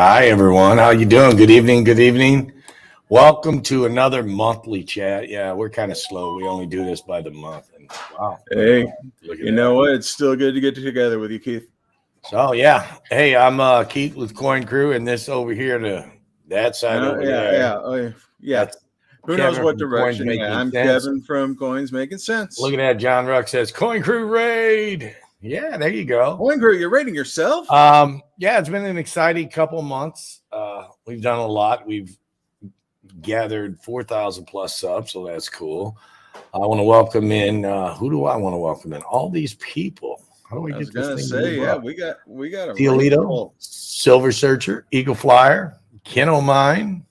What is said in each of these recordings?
Hi, everyone. How you doing? Good evening. Good evening. Welcome to another monthly chat. Yeah, we're kind of slow. We only do this by the month. And wow. Hey, Look at you know that. what? It's still good to get together with you, Keith. So, yeah. Hey, I'm Keith with Coin Crew, and this over here to that side over there. Yeah. That's Who knows Kevin what from Coins direction? Yeah, Making I'm Sense. Kevin from Coins Making Sense. Look at that. John Ruck says Coin Crew Raid. Yeah, there you go. Coin Crew, you're rating yourself? Yeah, it's been an exciting couple months. We've done a lot. We've gathered 4,000 plus subs, so that's cool. I want to welcome in. Who do I want to welcome in? All these people. How do we get this thing? Say, yeah, we got a Theolito, Silver Searcher, Eagle Flyer, Ken O'Mine.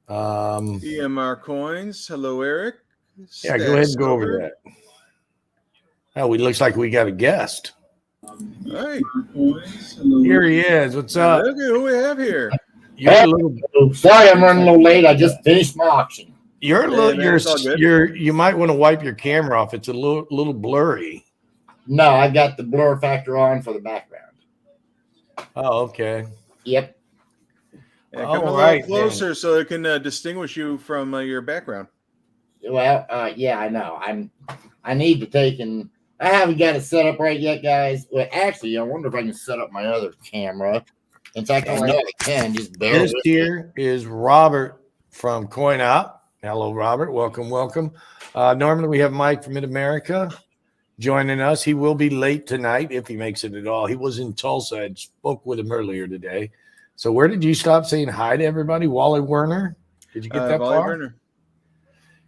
EMR Coins. Hello, Eric. Yeah, go ahead and go over that. Oh, it looks like we got a guest. Hey, here he is. What's up? Look at who we have here. Sorry, I'm running a little late. I just finished my auction. You might want to wipe your camera off. It's a little blurry. No, I got the blur factor on for the background. Oh, okay. Yep. Yeah, come a little closer so it can distinguish you from your background. Well, yeah, I know. I need to take and I haven't got it set up right yet, guys. Well, actually, I wonder if I can set up my other camera. In fact, I know I can. Just bear this here is Robert from Coin Op. Hello, Robert. Welcome. Normally we have Mike from Mid-America joining us. He will be late tonight if he makes it at all. He was in Tulsa. I spoke with him earlier today. So where did you stop saying hi to everybody? Wally Werner? Did you get that Wally far? Werner.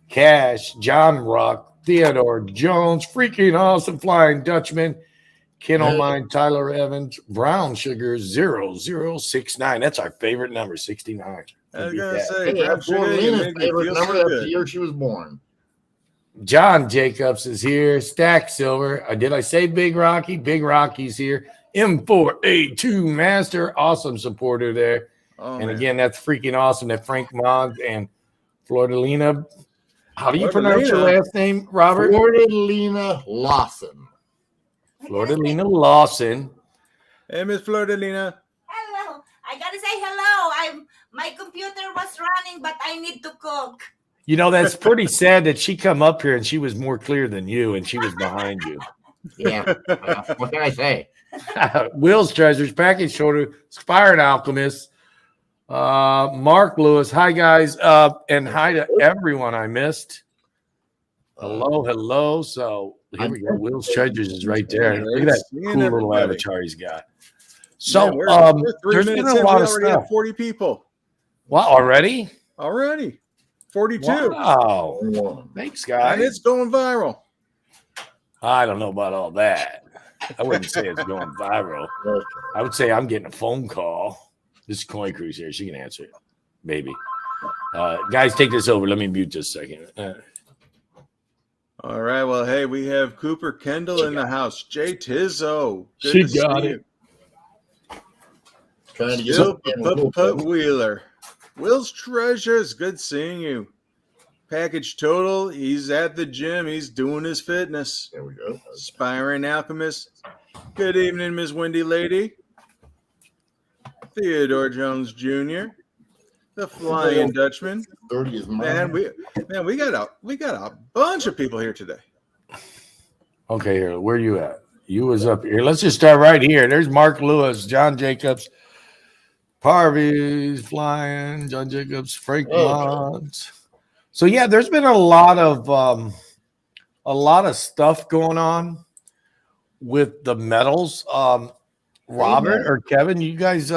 Cash, John Rock, Theodore Jones, freaking awesome Flying Dutchman, Ken O'Mine, Tyler Evans, Brown Sugar 0069. That's our favorite number, 69. I was going to say, Brown Sugar, Lena's favorite number. That's the year she was born. John Jacobs is here. Stack Silver. Did I say Big Rocky? Big Rocky's here. M4A2 Master. Awesome supporter there. And again, that's freaking awesome that Frank Moggs and Flordelina. How do you pronounce your last name, Robert? Flordelina Lawson. Flordelina Lawson. Hey, Miss Flordelina. Hello. I gotta say hello. My computer was running, but I need to cook. You know, that's pretty sad that she come up here and she was more clear than you and she was behind you. Yeah. What can I say? Will's Treasures, Package Shoulder, Expired Alchemist, Mark Lewis. Hi, guys. And hi to everyone I missed. Hello. So here we go. Will's Treasures is right there. Look at that cool little avatar he's got. So there's been a lot of stuff. 40 people. Wow, already? 42. Wow. Thanks, guys. And it's going viral. I don't know about all that. I wouldn't say it's going viral. I would say I'm getting a phone call. This is Coin Crew's here. She can answer it. Maybe. Guys, take this over. Let me mute this a second. All right. Well, hey, we have Cooper Kendall in the house. Jay Tizzo. She got it. Trying to get Put Wheeler. Will's Treasures. Good seeing you. Package Total. He's at the gym. He's doing his fitness. There we go. Aspiring Alchemist. Good evening, Miss Windy Lady. Theodore Jones Jr. The Flying Dutchman. Man, we got a bunch of people here today. Okay, here. Where you at? You was up here. Let's just start right here. There's Mark Lewis, John Jacobs, Parvy's Flying, John Jacobs, Frank Mons. So yeah, there's been a lot of stuff going on with the metals. Robert or Kevin, you guys,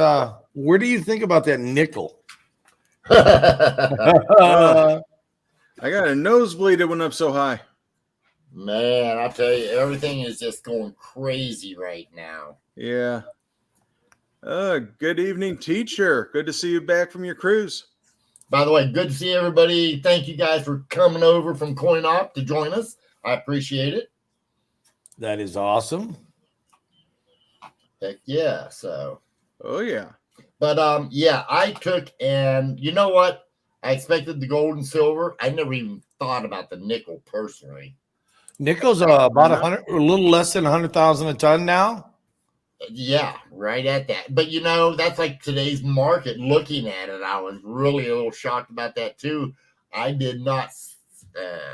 where do you think about that nickel? I got a nosebleed. It went up so high. Man, I tell you, everything is just going crazy right now. Yeah. Good evening, teacher. Good to see you back from your cruise. By the way, good to see everybody. Thank you guys for coming over from Coin Op to join us. I appreciate it. That is awesome. Heck yeah. So. Oh yeah. But yeah, I took, and you know what? I expected the gold and silver. I never even thought about the nickel personally. Nickel's about a little less than 100,000 a ton now. Yeah, right at that. But that's like today's market. Looking at it, I was really a little shocked about that too. I did not.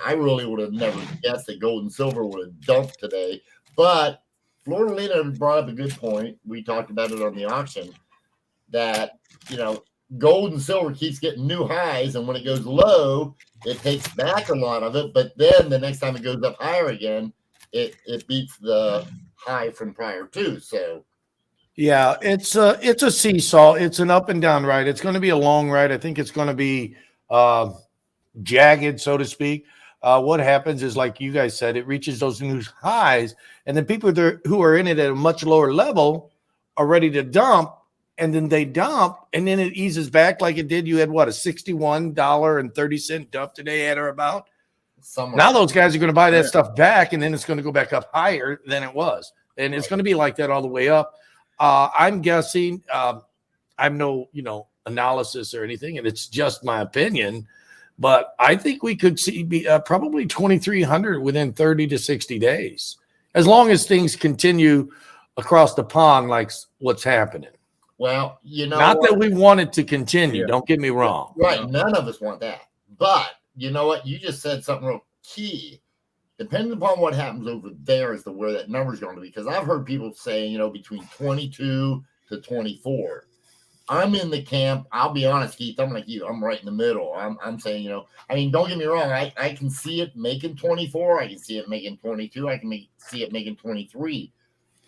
I really would have never guessed that gold and silver would have dumped today. But Florida Lena brought up a good point. We talked about it on the auction that gold and silver keeps getting new highs, and when it goes low, it takes back a lot of it. But then the next time it goes up higher again, it beats the high from prior to. So Yeah, it's a seesaw. It's an up and down ride. It's going to be a long ride. I think it's going to be jagged, so to speak. What happens is, like you guys said, it reaches those new highs, and then people who are in it at a much lower level are ready to dump, and then they dump, and then it eases back like it did. You had what, a $61.30 dump today at or about. Now those guys are going to buy that stuff back, and then it's going to go back up higher than it was, and it's going to be like that all the way up. I'm guessing. I'm no analysis or anything, and it's just my opinion. But I think we could see probably 2,300 within 30 to 60 days, as long as things continue across the pond like what's happening. Well, not that we want it to continue. Yeah. Don't get me wrong. Right. None of us want that. But you know what? You just said something real key. Depending upon what happens over there as to where that number is going to be. Because I've heard people say, between 22 to 24. I'm in the camp. I'll be honest, Keith. I'm like you. I'm right in the middle. I'm saying, don't get me wrong. I can see it making 24. I can see it making 22. I can see it making 23.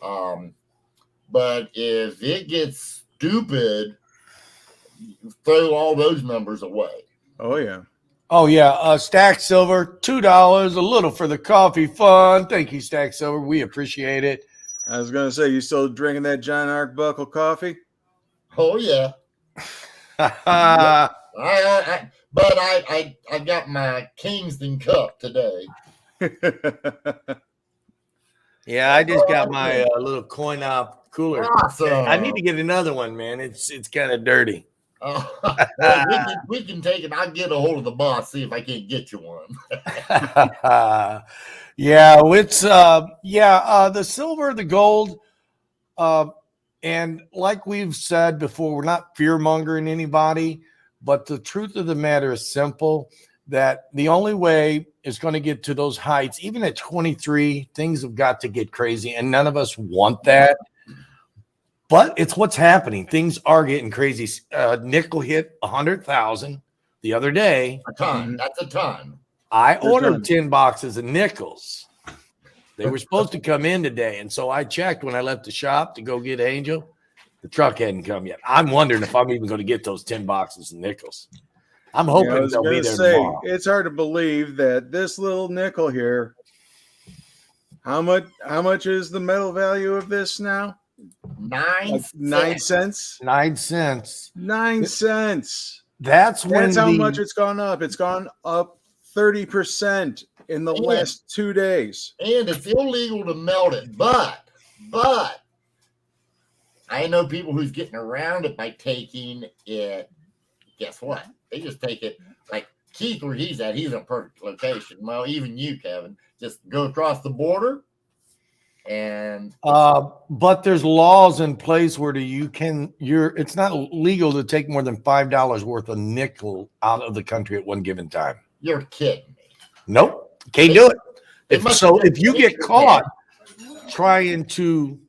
But if it gets stupid, throw all those numbers away. Oh, yeah. Oh, yeah. Stack Silver, $2, a little for the coffee fund. Thank you, Stack Silver. We appreciate it. I was going to say, you still drinking that John Arbuckle coffee? Oh, yeah. But I got my Kingston cup today. Yeah, I just got my little coin op cooler. Awesome. I need to get another one, man. It's kind of dirty. Well, we can take it. I'll get a hold of the boss, see if I can't get you one. Yeah, it's the silver, the gold, and like we've said before, we're not fear mongering anybody, but the truth of the matter is simple: that the only way is going to get to those heights, even at 23, things have got to get crazy, and none of us want that. But it's what's happening. Things are getting crazy. Nickel hit 100,000 the other day. A ton. That's a ton. I ordered 10 boxes of nickels. They were supposed to come in today. And so I checked when I left the shop to go get Angel. The truck hadn't come yet. I'm wondering if I'm even going to get those 10 boxes of nickels. I'm hoping they'll be there tomorrow. It's hard to believe that this little nickel here, how much is the metal value of this now? 9 cents. 9 cents. 9 cents. That's how much it's gone up. It's gone up 30% in the last 2 days. And it's illegal to melt it. But I know people who's getting around it by taking it. Guess what? They just take it like Keith, where he's at. He's in a perfect location. Well, even you, Kevin, just go across the border. And but there's laws in place where it's not legal to take more than $5 worth of nickel out of the country at one given time. You're kidding me. Nope, can't do it. If you get caught trying to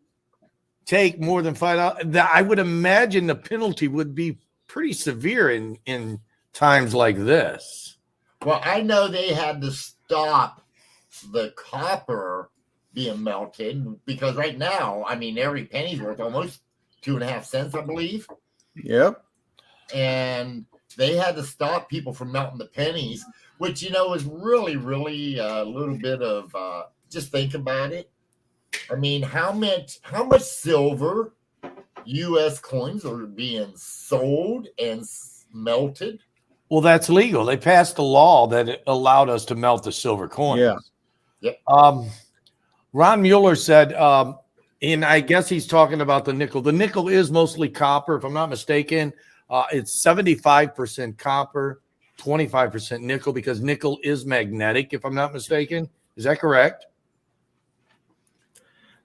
take more than $5, I would imagine the penalty would be pretty severe in times like this. Well, I know they had to stop the copper being melted because right now, every penny's worth almost 2.5 cents, I believe. Yep. And they had to stop people from melting the pennies, which is really, really a little bit of just think about it. How much silver U.S. coins are being sold and melted? Well, that's legal. They passed a law that allowed us to melt the silver coins. Yeah. Yep. Ron Mueller said, and I guess he's talking about the nickel. The nickel is mostly copper, if I'm not mistaken. It's 75% copper, 25% nickel, because nickel is magnetic, if I'm not mistaken. Is that correct?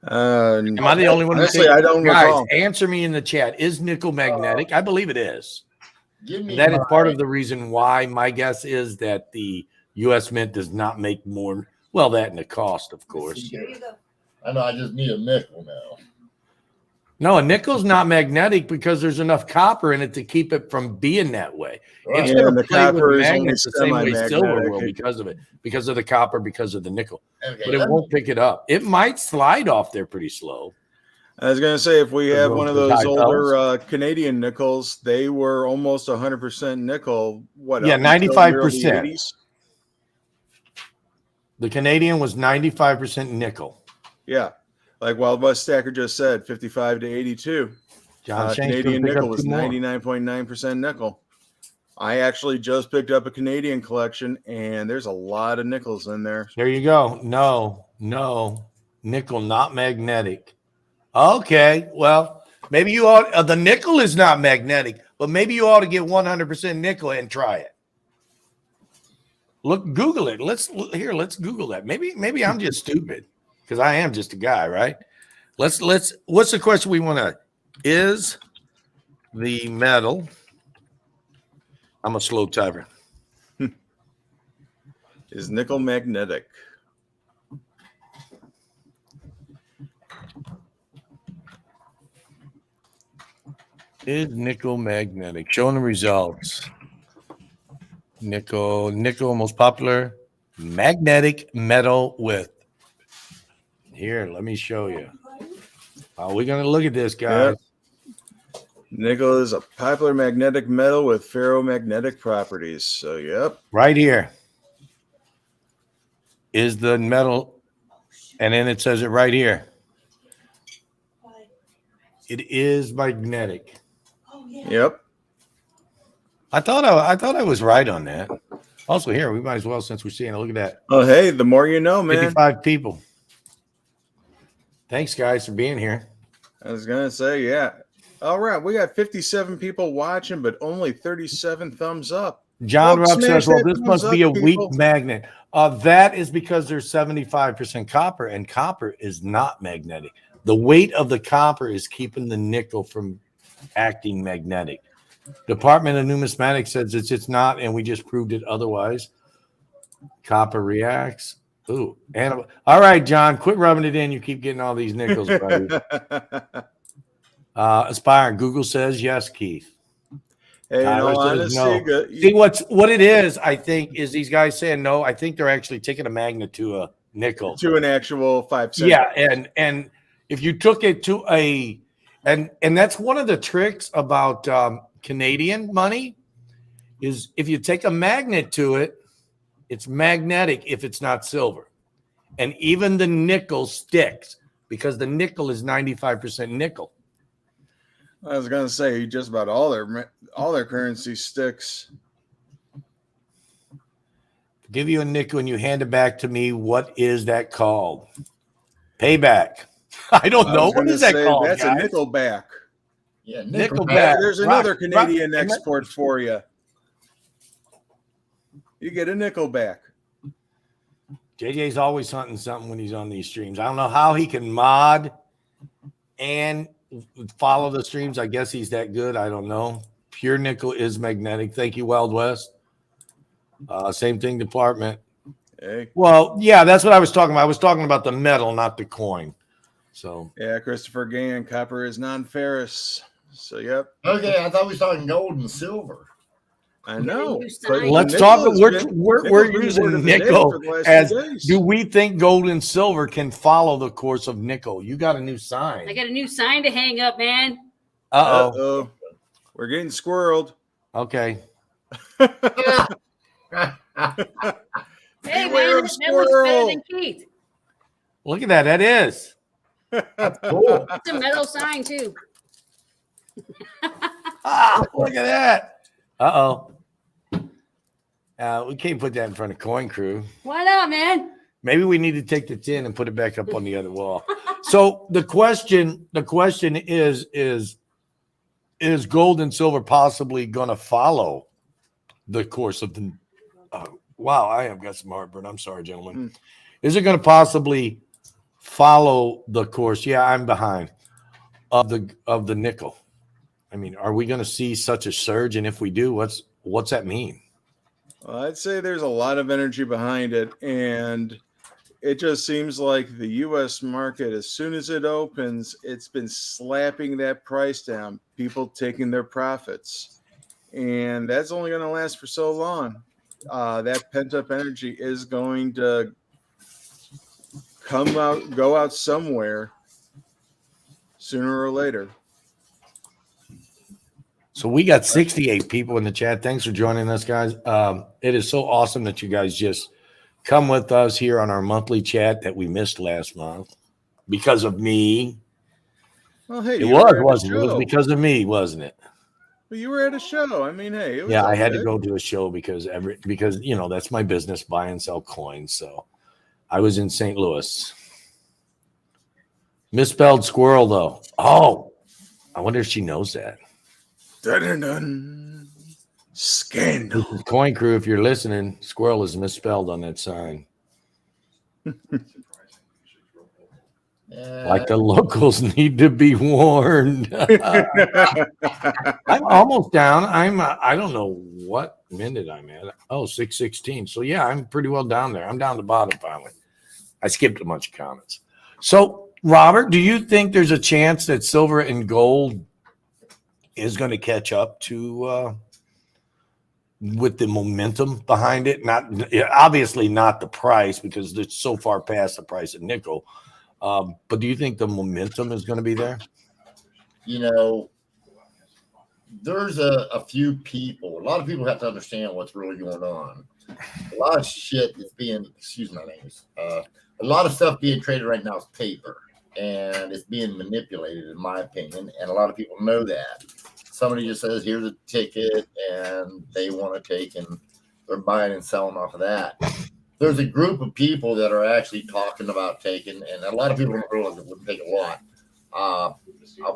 Am I the only one? Honestly, I don't Guys, recall. answer me in the chat. Is nickel magnetic? I believe it is. Give me That is my- part of the reason why my guess is that the U.S. Mint does not make more. Well, that and the cost, of course. Here you go. I know. I just need a nickel now. No, a nickel's not magnetic because there's enough copper in it to keep it from being that way. Right. It's Yeah, going and to the play with copper is only magnets the same way semi-magnetic. silver will because of it, because of the copper, because of the nickel. Okay, But it won't pick it up. It might slide off there pretty slow. I was going to say, if we Those have one of those high older Canadian nickels, they were almost 100% nickel. What? Yeah, up until the early 95%. 80s? The Canadian was 95% nickel. Yeah. Like Wild West Stacker just said, 55 to 82. John Shank's gonna Canadian pick up nickel was two more. 99.9% nickel. I actually just picked up a Canadian collection, and there's a lot of nickels in there. There you go. No, nickel not magnetic. Okay, well, maybe you ought. The nickel is not magnetic, but maybe you ought to get 100% nickel and try it. Look, Google it. Let's Google that. Maybe I'm just stupid because I am just a guy, right? Let's. What's the question we want to? Is the metal? I'm a slow typer. Is nickel magnetic? Is nickel magnetic? Showing the results. Nickel, most popular magnetic metal with. Here, let me show you. We're going to look at this, guys. Yep. Nickel is a popular magnetic metal with ferromagnetic properties. So, yep. Right here is the metal, and then it says it right here. It is magnetic. Oh, yeah. Yep. I thought I was right on that. Also, here we might as well, since we're seeing it. Look at that. Oh, hey, the more you know, man. 55 people. Thanks, guys, for being here. I was gonna say, yeah. All right, we got 57 people watching, but only 37 thumbs up. John Folks, Rupp says, smash well, that this thumbs must be a up, weak people. magnet. That is because there's 75% copper, and copper is not magnetic. The weight of the copper is keeping the nickel from acting magnetic. Department of Numismatics says it's not, and we just proved it otherwise. Copper reacts. Ooh. And all right, John, quit rubbing it in. You keep getting all these nickels, buddy. Aspire. Google says yes, Keith. Hey, in Tyler all says honesty, no. See, what it is, I think, is these guys saying no. I think they're actually taking a magnet to a nickel. to an actual 5 cent. Yeah, and if you took it to and that's one of the tricks about Canadian money is if you take a magnet to it, it's magnetic if it's not silver. And even the nickel sticks because the nickel is 95% nickel. I was gonna say just about all their currency sticks. Give you a nickel and you hand it back to me. What is that called? Payback. I don't I know. was What gonna is that say, called, That's guys? a nickelback. Yeah, Nickelback. There's another Rock- Canadian rock- export for you. You get a nickelback. JJ's always hunting something when he's on these streams. I don't know how he can mod and follow the streams. I guess he's that good. I don't know. Pure nickel is magnetic. Thank you, Wild West. Same thing, department. Hey. Well, yeah, that's what I was talking about. I was talking about the metal, not the coin. So Yeah, Christopher Gann, copper is non-ferrous. So, yep. Okay, I thought we was talking gold and silver. I know. new but sign. let's nickel talk. has We're been- we're nickel's been using word of the day nickel for the last as. few days. Do we think gold and silver can follow the course of nickel? You got a new I sign. got a new sign to hang up, man. Uh oh. Uh-oh. We're getting squirreled. Okay. Hey, Beware man, of that looks better squirrel. than Keith. Look at that. That is. Cool. It's a metal sign too. Look at that. Uh-oh. We can't put that in front of Coin Crew. Why not, man? Maybe we need to take the tin and put it back up on the other wall. So the question is gold and silver possibly going to follow the course of the wow, I have got some heartburn. I'm sorry, gentlemen. Is it going to possibly follow the course. Yeah, I'm behind of the nickel. I mean, are we going to see such a surge? And if we do, what's that mean? Well, I'd say there's a lot of energy behind it, and it just seems like the U.S. market, as soon as it opens, it's been slapping that price down, people taking their profits. And that's only going to last for so long. That pent-up energy is going to go out somewhere sooner or later. So we got 68 people in the chat. Thanks for joining us, guys. It is so awesome that you guys just come with us here on our monthly chat that we missed last month because of me. Well, hey, It you were at a wasn't it? It was show. because of me, wasn't it? Well, you were at a show. I mean, hey, it was Yeah, all I had to good. go to a show because that's my business, buy and sell coins. So I was in St. Louis. Misspelled squirrel, though. Oh, I wonder if she knows that. Dun-dun-dun. Scandal. This is Coin Crew. If you're listening, squirrel is misspelled on that sign. Like the locals need to be warned. I'm almost down. I don't know what minute I'm at. Oh, 6:16. So yeah, I'm pretty well down there. I'm down the bottom finally. I skipped a bunch of comments. So Robert, do you think there's a chance that silver and gold is going to catch up to with the momentum behind it? Obviously not the price because it's so far past the price of nickel. But do you think the momentum is going to be there? There's a few people. A lot of people have to understand what's really going on. A lot of shit is being, excuse my language, a lot of stuff being traded right now is paper, and it's being manipulated, in my opinion. And a lot of people know that. Somebody just says, "Here's a ticket," and they want to take, and they're buying and selling off of that. There's a group of people that are actually talking about taking, and a lot of people don't realize it wouldn't take a lot. I'll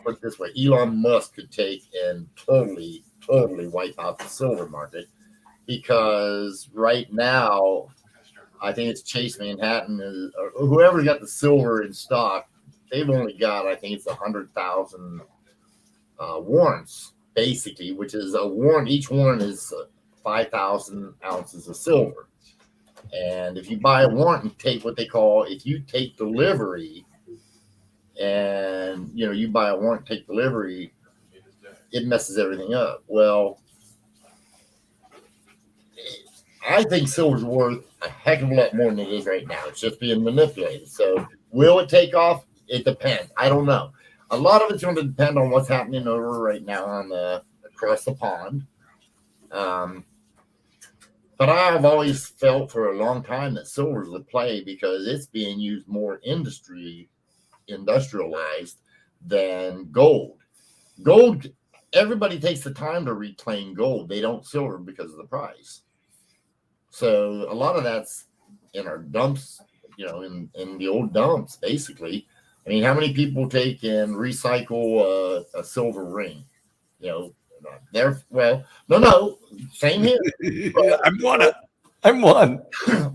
put it this way: Elon Musk could take and totally wipe out the silver market, because right now, I think it's Chase Manhattan, or whoever got the silver in stock, they've only got, I think it's 100,000 warrants, basically, which is a warrant. Each warrant is 5,000 ounces of silver. And if you buy a warrant and take what they call, if you take delivery, and you buy a warrant, take delivery, it messes everything up. Well, I think silver's worth a heck of a lot more than it is right now. It's just being manipulated. So will it take off? It depends. I don't know. A lot of it's going to depend on what's happening over right now across the pond. But I've always felt for a long time that silver's the play because it's being used more industrialized than gold. Gold, everybody takes the time to reclaim gold. They don't silver because of the price. So a lot of that's in our dumps, in the old dumps, basically. I mean, how many people take and recycle a silver ring? Same here. I'm one.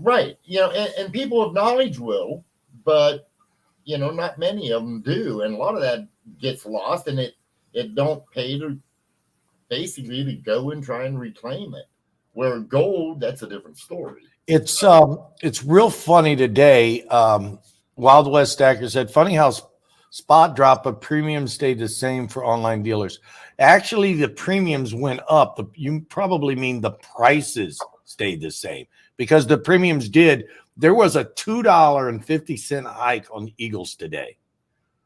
Right. And people of knowledge will, but not many of them do. And a lot of that gets lost, and it don't pay to basically to go and try and reclaim it. Where gold, that's a different story. It's real funny today. Wild West Stacker said, funny how spot drop, but premium stayed the same for online dealers. Actually, the premiums went up. You probably mean the prices stayed the same because the premiums did. There was a $2.50 hike on Eagles today.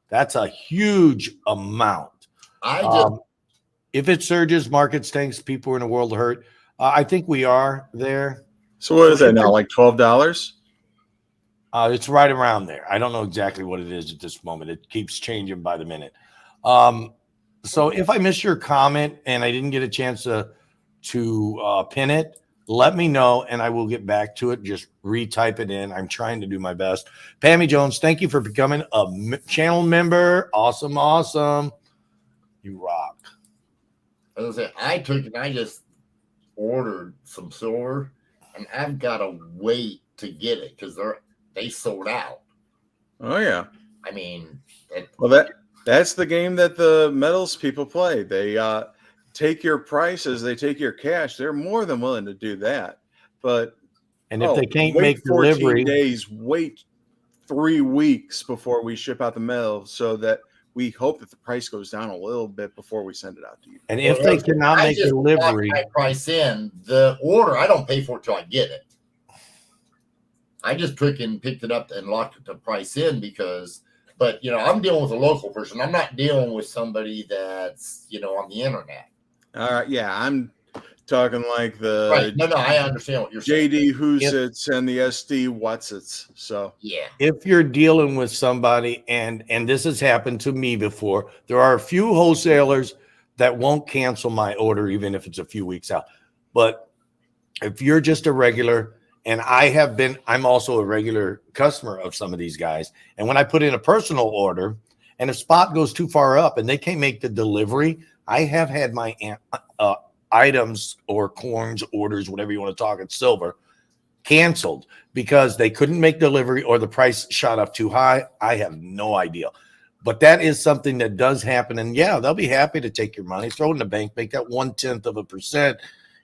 That's a huge amount. If it surges, market stinks, people are in a world of hurt. I think we are there. So what is that now, like $12? It's right around there. I don't know exactly what it is at this moment. It keeps changing by the minute. So if I missed your comment and I didn't get a chance to pin it, let me know and I will get back to it. Just retype it in. I'm trying to do my best. Pammy Jones, thank you for becoming a channel member. Awesome. You rock. As I say, I just ordered some silver, and I've got to wait to get it because they sold out. Oh yeah. I mean, Well, that's the game that the metals people play. They take your prices, they take your cash. They're more than willing to do that. But And if they can't wait make 14 delivery, days, wait 3 weeks before we ship out the metal, so that we hope that the price goes down a little bit before we send it out to you. and if they cannot I make just delivery, lock my price in the order. I don't pay for it till I get it. I just picked it up and locked the price in because, but I'm dealing with a local person. I'm not dealing with somebody that's on the internet. All right, yeah, I'm talking like the Right. No, I understand what you're saying. JD Who's-its and the SD What's-its. So Yeah. if you're dealing with somebody, and this has happened to me before, there are a few wholesalers that won't cancel my order even if it's a few weeks out. But if you're just a regular, and I'm also a regular customer of some of these guys, and when I put in a personal order and a spot goes too far up and they can't make the delivery, I have had my items or coins, orders, whatever you want to talk, it's silver, canceled because they couldn't make delivery or the price shot up too high. I have no idea. But that is something that does happen. And yeah, they'll be happy to take your money, throw it in the bank, make that 0.1%.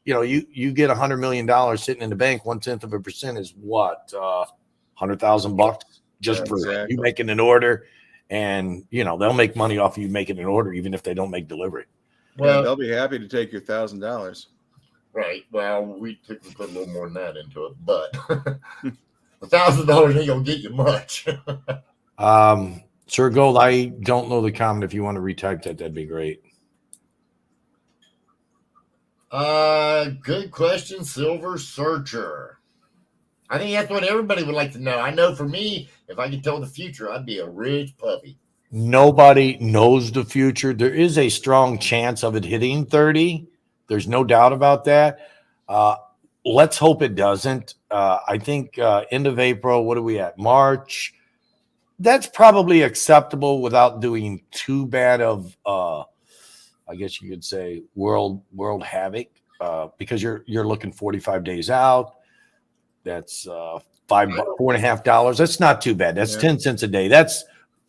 You get $100 million sitting in the bank. 0.1% is what? $100,000 just for exactly. you making an order. And they'll make money off of you making an order, even if they don't make delivery. Well, they'll be happy to take your $1,000. Right. Well, we put a little more than that into it, but $1,000 ain't gonna get you much. Sir Gold, I don't know the comment. If you want to retype that, that'd be great. Good question, Silver Searcher. I think that's what everybody would like to know. I know for me, if I could tell the future, I'd be a rich puppy. Nobody knows the future. There is a strong chance of it hitting 30. There's no doubt about that. Let's hope it doesn't. I think end of April, what are we at? March. That's probably acceptable without doing too bad of, I guess you could say, world havoc, because you're looking 45 days out. That's $4.50. That's not too bad. That's 10 cents a day.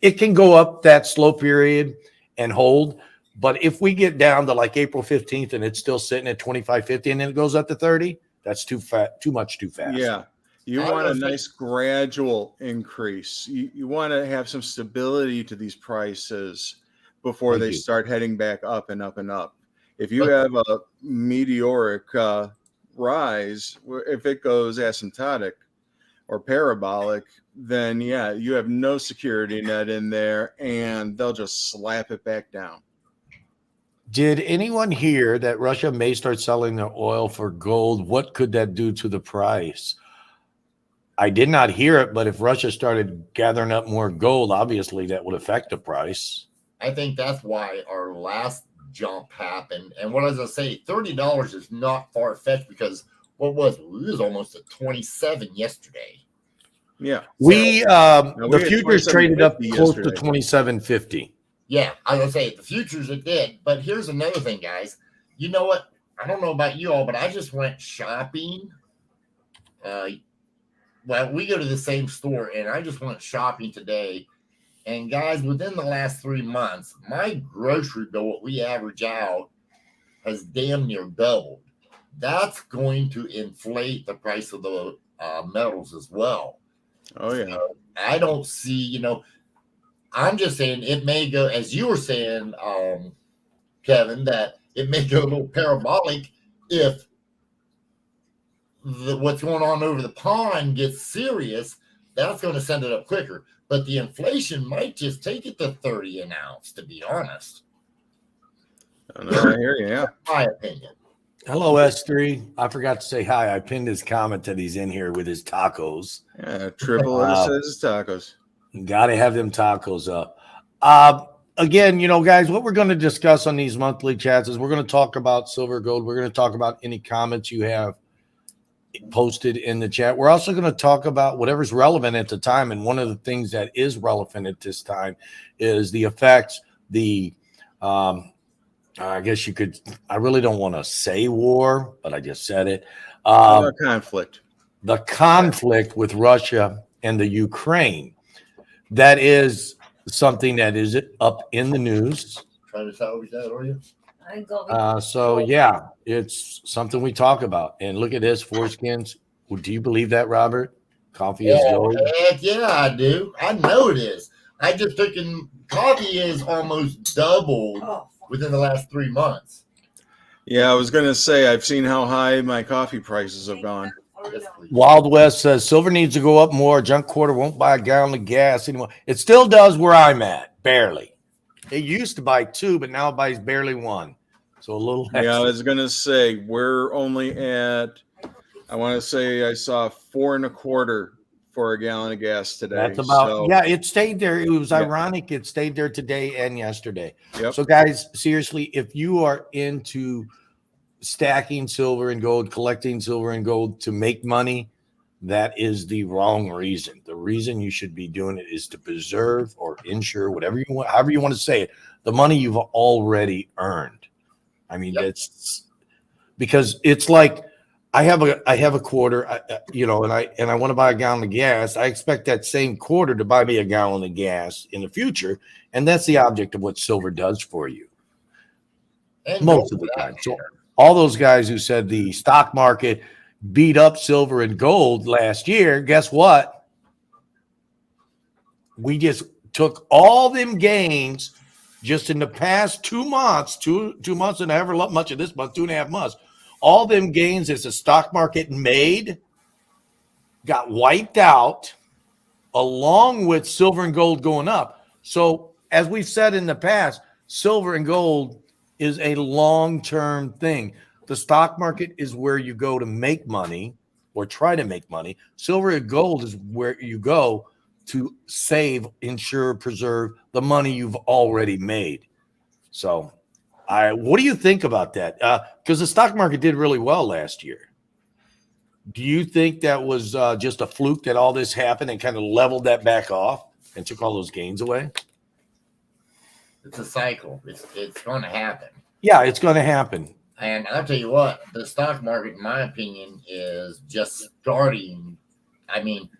It can go up that slow period and hold. But if we get down to like April 15th and it's still sitting at 25.50 and then it goes up to 30, that's too much too fast. Yeah. You want a nice gradual increase. You want to have some stability to these prices before they start heading back up and up and up. If you have a meteoric rise, if it goes asymptotic or parabolic, then yeah, you have no security net in there and they'll just slap it back down. Did anyone hear that Russia may start selling their oil for gold? What could that do to the price? I did not hear it, but if Russia started gathering up more gold, obviously that would affect the price. I think that's why our last jump happened. And what I was going to say, $30 is not far-fetched because it was almost at 27 yesterday. Yeah. The futures traded up close to 27.50. Yeah, I was going to say, the futures it did. But here's another thing, guys. You know what? I don't know about you all, but I just went shopping. Well, we go to the same store, and I just went shopping today. And, guys, within the last 3 months, my grocery bill, what we average out, has damn near doubled. That's going to inflate the price of the metals as well. Oh, yeah. So I don't see, I'm just saying it may go, as you were saying, Kevin, that it may go a little parabolic if what's going on over the pond gets serious. That's going to send it up quicker. But the inflation might just take it to 30 an ounce, to be honest. I hear you, yeah. My opinion. Hello, S3. I forgot to say hi. I pinned his comment that he's in here with his tacos. Yeah, triple S says tacos. Got to have them tacos up. Again, guys, what we're going to discuss on these monthly chats is we're going to talk about silver, gold. We're going to talk about any comments you have posted in the chat. We're also going to talk about whatever's relevant at the time. And one of the things that is relevant at this time is the effects, I guess you could, I really don't want to say war, but I just said it. Conflict. The conflict with Russia and the Ukraine. that is something that is up in the news. Trying to salvage that, are you? I go with So yeah, it's something we talk about. And look at this, foreskins. Well, do you believe that, Robert? Coffee is gold. Heck yeah, I do. I know it is. I just took in coffee is almost doubled within the last 3 months. Yeah, I was gonna say I've seen how high my coffee prices have gone. Yes, please. Wild West says silver needs to go up more. Junk quarter won't buy a gallon of gas anymore. It still does where I'm at, barely. It used to buy 2, but now it buys barely 1. So a little less. Yeah, I was gonna say we're only at. I want to say I saw 4.25 for a gallon of gas today. That's about, so, yeah, it stayed there. It was Yeah. ironic. It stayed there today and yesterday. Yep. So, guys, seriously, if you are into stacking silver and gold, collecting silver and gold to make money, that is the wrong reason. The reason you should be doing it is to preserve or insure, whatever you want, however you want to say it, the money you've already earned. I mean, It's because it's like, I have a quarter, and I want to buy a gallon of gas. I expect that same quarter to buy me a gallon of gas in the future, and that's the object of what silver does for you And most of the time. So all those guys who said the stock market beat up silver and gold last year, guess what? We just took all them gains just in the past 2 months, two months and however much of this month, 2.5 months. All them gains as the stock market made got wiped out along with silver and gold going up. So as we've said in the past, silver and gold is a long-term thing. The stock market is where you go to make money or try to make money. Silver and gold is where you go to save, insure, preserve the money you've already made. So what do you think about that? Because the stock market did really well last year. Do you think that was just a fluke that all this happened and kind of leveled that back off and took all those gains away? It's a cycle. It's going to happen. Yeah, it's going to happen. And I'll tell you what, the stock market, in my opinion, is just starting. I mean,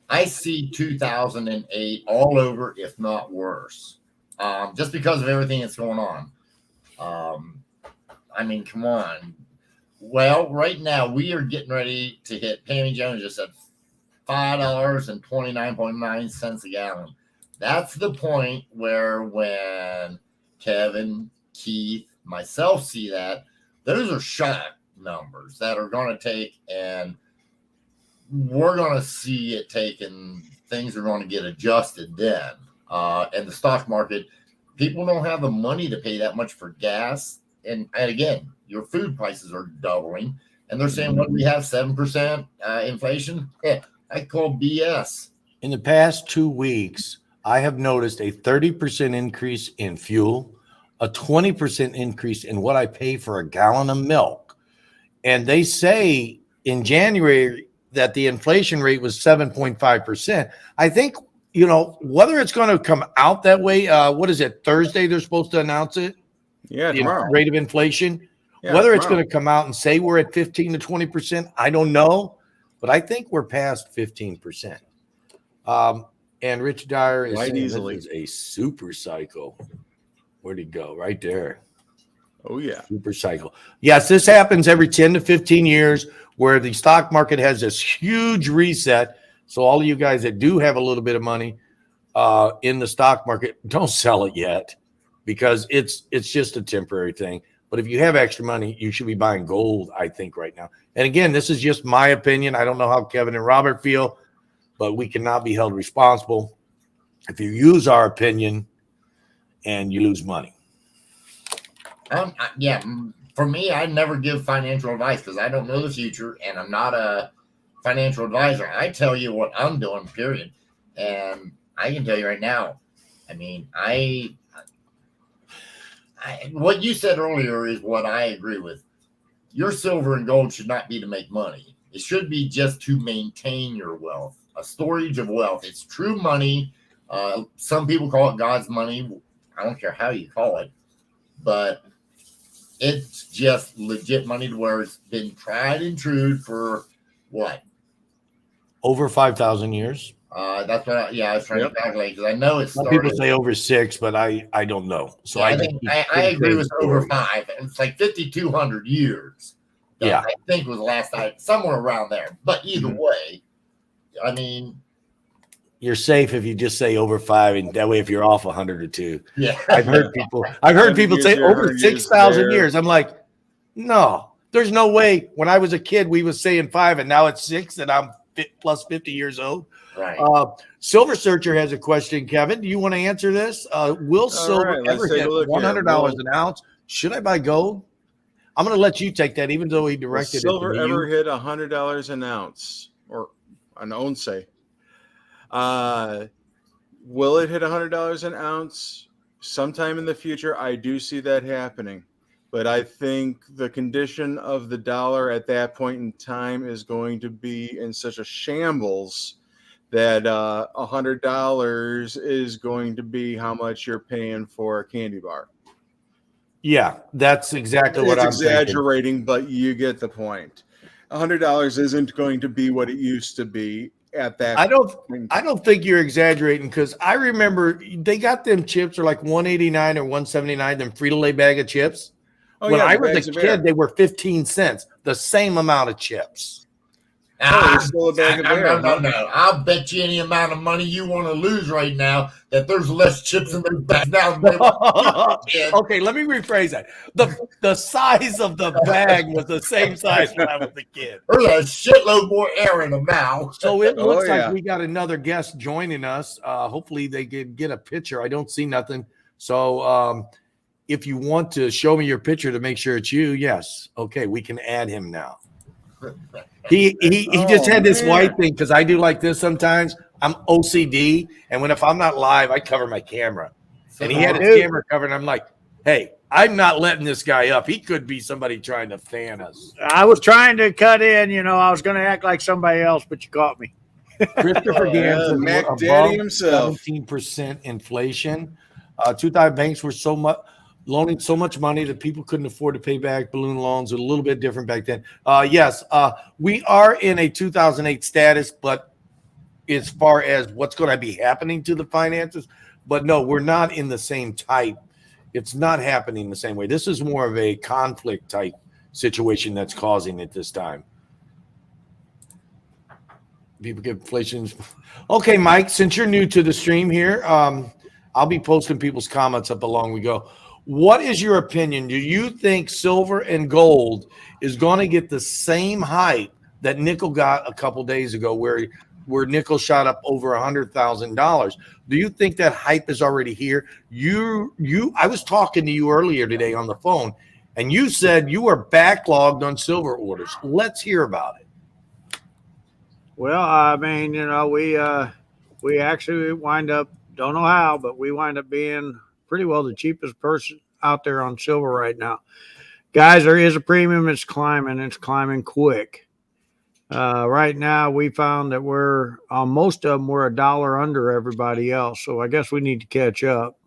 I see 2008 all over, if not worse, just because of everything that's going on. I mean, come on. Well, right now we are getting ready to hit. Pammy Jones just said $5.29.9 a gallon. That's the point where when Kevin, Keith, myself see that, those are shock numbers that are going to take, and we're going to see it taken. Things are going to get adjusted then. And the stock market, people don't have the money to pay that much for gas. And again, your food prices are doubling. And they're saying, what do we have, 7% inflation? I call BS. In the past 2 weeks, I have noticed a 30% increase in fuel, a 20% increase in what I pay for a gallon of milk. And they say in January that the inflation rate was 7.5%. I think, whether it's going to come out that way, what is it, Thursday they're supposed to announce it? Yeah, The tomorrow. rate of inflation. Yeah, Whether it's tomorrow. going to come out and say we're at 15 to 20%, I don't know. But I think we're past 15%. And Rich Dyer is Quite saying easily. this is a super cycle. Where'd he go? Right there. Oh yeah. Super cycle. Yes, this happens every 10 to 15 years where the stock market has this huge reset. So all of you guys that do have a little bit of money in the stock market, don't sell it yet because it's just a temporary thing. But if you have extra money, you should be buying gold, I think, right now. And again, this is just my opinion. I don't know how Kevin and Robert feel, but we cannot be held responsible if you use our opinion and you lose money. For me, I never give financial advice because I don't know the future and I'm not a financial advisor. I tell you what I'm doing, period. And I can tell you right now, I mean, what you said earlier is what I agree with. Your silver and gold should not be to make money. It should be just to maintain your wealth, a storage of wealth. It's true money. Some people call it God's money. I don't care how you call it, but it's just legit money to where it's been tried and true for what? Over 5,000 years. That's what. I was trying Yep. to calculate because I know it Some people started. say over 6, but I don't know. So Yeah, I just think keep I agree saying with over 5. It's like 5,200 years. That Yeah. I think was the last time, somewhere around there. But either Mhm. way, I mean, You're safe if you just say over 5, and that way, if you're off 100 or 2, yeah. I've heard people say here, over 100 years 6,000 there. years. I'm like, no, there's no way. When I was a kid, we was saying 5, and now it's 6, and I'm plus 50 years old. Right. Silver Searcher has a question, Kevin. Do you want to answer this? Will silver right, let's ever take a hit look here. $100 an ounce? Should I buy gold? I'm going to let you take that, even though he Will directed silver it to ever you. hit $100 an ounce or an ounce? Will it hit $100 an ounce sometime in the future? I do see that happening, but I think the condition of the dollar at that point in time is going to be in such a shambles that $100 is going to be how much you're paying for a candy bar. Yeah, that's exactly what It's I'm thinking. exaggerating, but you get the point. $100 isn't going to be what it used to be at that. I don't think you're exaggerating, because I remember they got them chips are like 189 or 179, them Frito-Lay bag of chips. When I was bags a of air. kid, they were 15 cents, the same amount of chips. it's still a bag of air. No. I'll bet you any amount of money you want to lose right now that there's less chips in those bags now. Than there were. Okay, let me rephrase that. The size of the bag was the same size when I was a kid. There's a shitload more air in them now. So it looks yeah. like we got another guest joining us. Hopefully they can get a picture. I don't see nothing. So if you want to show me your picture to make sure it's you, yes. Okay, we can add him now. He just had this white thing, because I do like this sometimes. I'm OCD, and if I'm not live, I cover my camera. And he had his camera covered, and I'm like, hey, I'm not letting this guy up. He could be somebody trying to fan us. I was trying to cut in, I was going to act like somebody else, but you caught me. Christopher Gans says Mac we're Daddy above himself. 17% inflation. Two-thigh banks were loaning so much money that people couldn't afford to pay back. Balloon loans were a little bit different back then. Yes, we are in a 2008 status, but as far as what's going to be happening to the finances, but no, we're not in the same type. It's not happening the same way. This is more of a conflict type situation that's causing it this time. People get inflations. Okay, Mike, since you're new to the stream here, I'll be posting people's comments up along we go. What is your opinion? Do you think silver and gold is going to get the same hype that nickel got a couple days ago, where nickel shot up over $100,000? Do you think that hype is already here? I was talking to you earlier today on the phone, and you said you were backlogged on silver orders. Let's hear about it. Well, I mean, we actually wind up, don't know how, but we wind up being pretty well the cheapest person out there on silver right now. Guys, there is a premium. It's climbing quick. Right now, we found that we're most of them were $1 under everybody else. So I guess we need to catch up.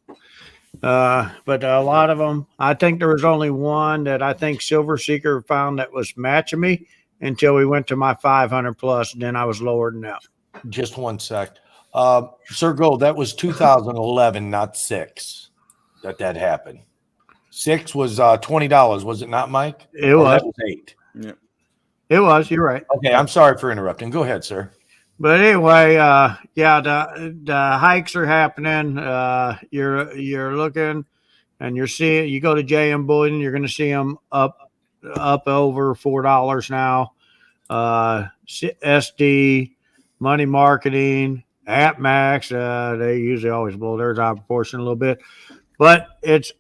But a lot of them, I think there was only one that I think Silver Seeker found that was matching me until we went to my 500 plus, and then I was lower than that. Just one sec. Sir Gold, that was 2011, not 6 that happened. 6 was $20, was it not, Mike? It was. That was 8. Yeah. It was. You're right. Okay, I'm sorry for interrupting. Go ahead, sir. But anyway, the hikes are happening. You're looking, and you're seeing. You go to JM Bullion, you're going to see them up over $4 now. SD, Money Marketing, AppMax, they usually always blow theirs out of proportion a little bit. But it's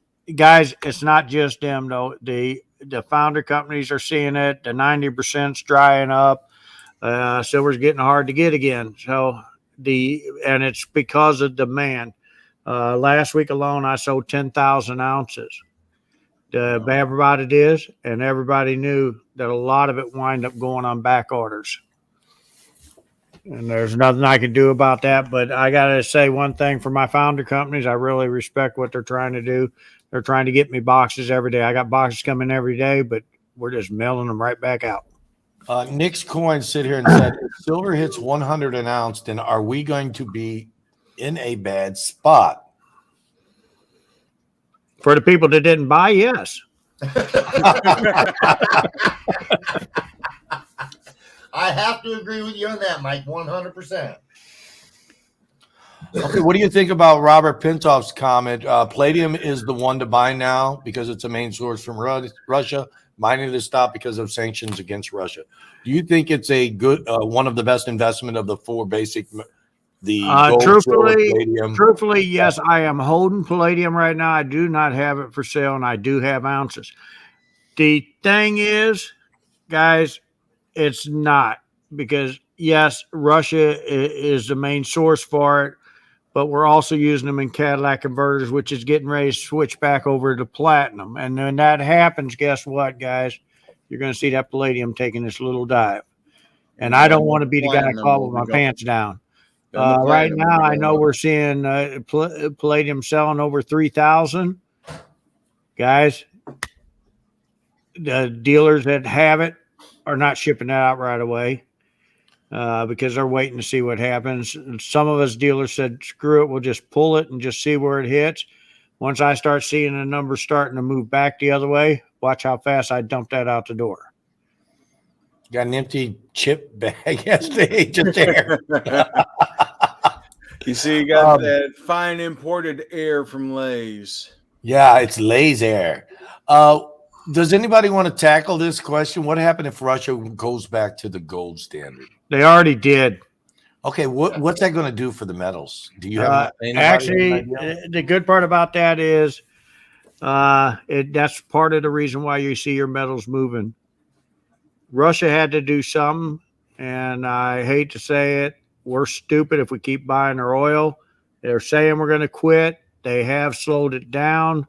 not just them though. The founder companies are seeing it. The 90%'s drying up. Silver's getting hard to get again. So and it's because of demand. Last week alone, I sold 10,000 ounces. The bad about it is, and everybody knew that a lot of it wind up going on back orders. And there's nothing I can do about that. But I got to say one thing for my founder companies. I really respect what they're trying to do. They're trying to get me boxes every day. I got boxes coming every day, but we're just mailing them right back out. Nick's Coin sit here and said, if silver hits 100 an ounce, then are we going to be in a bad spot? For the people that didn't buy, yes. I have to agree with you on that, Mike. 100%. Okay, what do you think about Robert Pintoff's comment? Palladium is the one to buy now because it's a main source from Russia. Mining to stop because of sanctions against Russia. Do you think it's a good one of the best investment of the four basic? Gold, truthfully, yes, I am holding palladium right now. I do not have it for sale, and I do have ounces. The thing is, guys, it's not, because yes, Russia is the main source for it, but we're also using them in Cadillac converters, which is getting ready to switch back over to platinum. And when that happens, guess what, guys? You're going to see that palladium taking this little dive. And I don't want to be the guy caught with my pants down. Right now, I know we're seeing palladium selling over 3,000. Guys, the dealers that have it are not shipping that out right away because they're waiting to see what happens. And some of us dealers said, screw it, we'll just pull it and just see where it hits. Once I start seeing the numbers starting to move back the other way, watch how fast I dump that out the door. Got an empty chip bag yesterday, just there. You see, you got that fine imported air from Lay's. Yeah, it's Lay's air. Does anybody want to tackle this question? What happened if Russia goes back to the gold standard? They already did. Okay, what's that going to do for the metals? Do you have actually? The good part about that is that's part of the reason why you see your metals moving. Russia had to do something, and I hate to say it, we're stupid if we keep buying their oil. They're saying we're going to quit. They have slowed it down.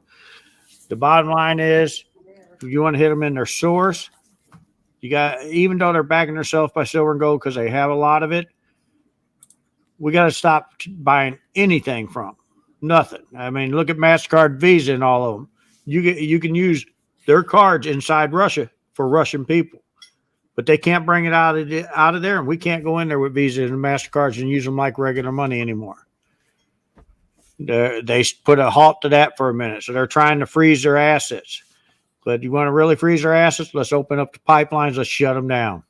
The bottom line is, if you want to hit them in their source, you got, even though they're backing themselves by silver and gold because they have a lot of it, we got to stop buying anything from them. Nothing. I mean, look at MasterCard, Visa, and all of them. You can use their cards inside Russia for Russian people, but they can't bring it out of there, and we can't go in there with Visa and MasterCards and use them like regular money anymore. They put a halt to that for a minute, so they're trying to freeze their assets. But you want to really freeze their assets? Let's open up the pipelines. Let's shut them down.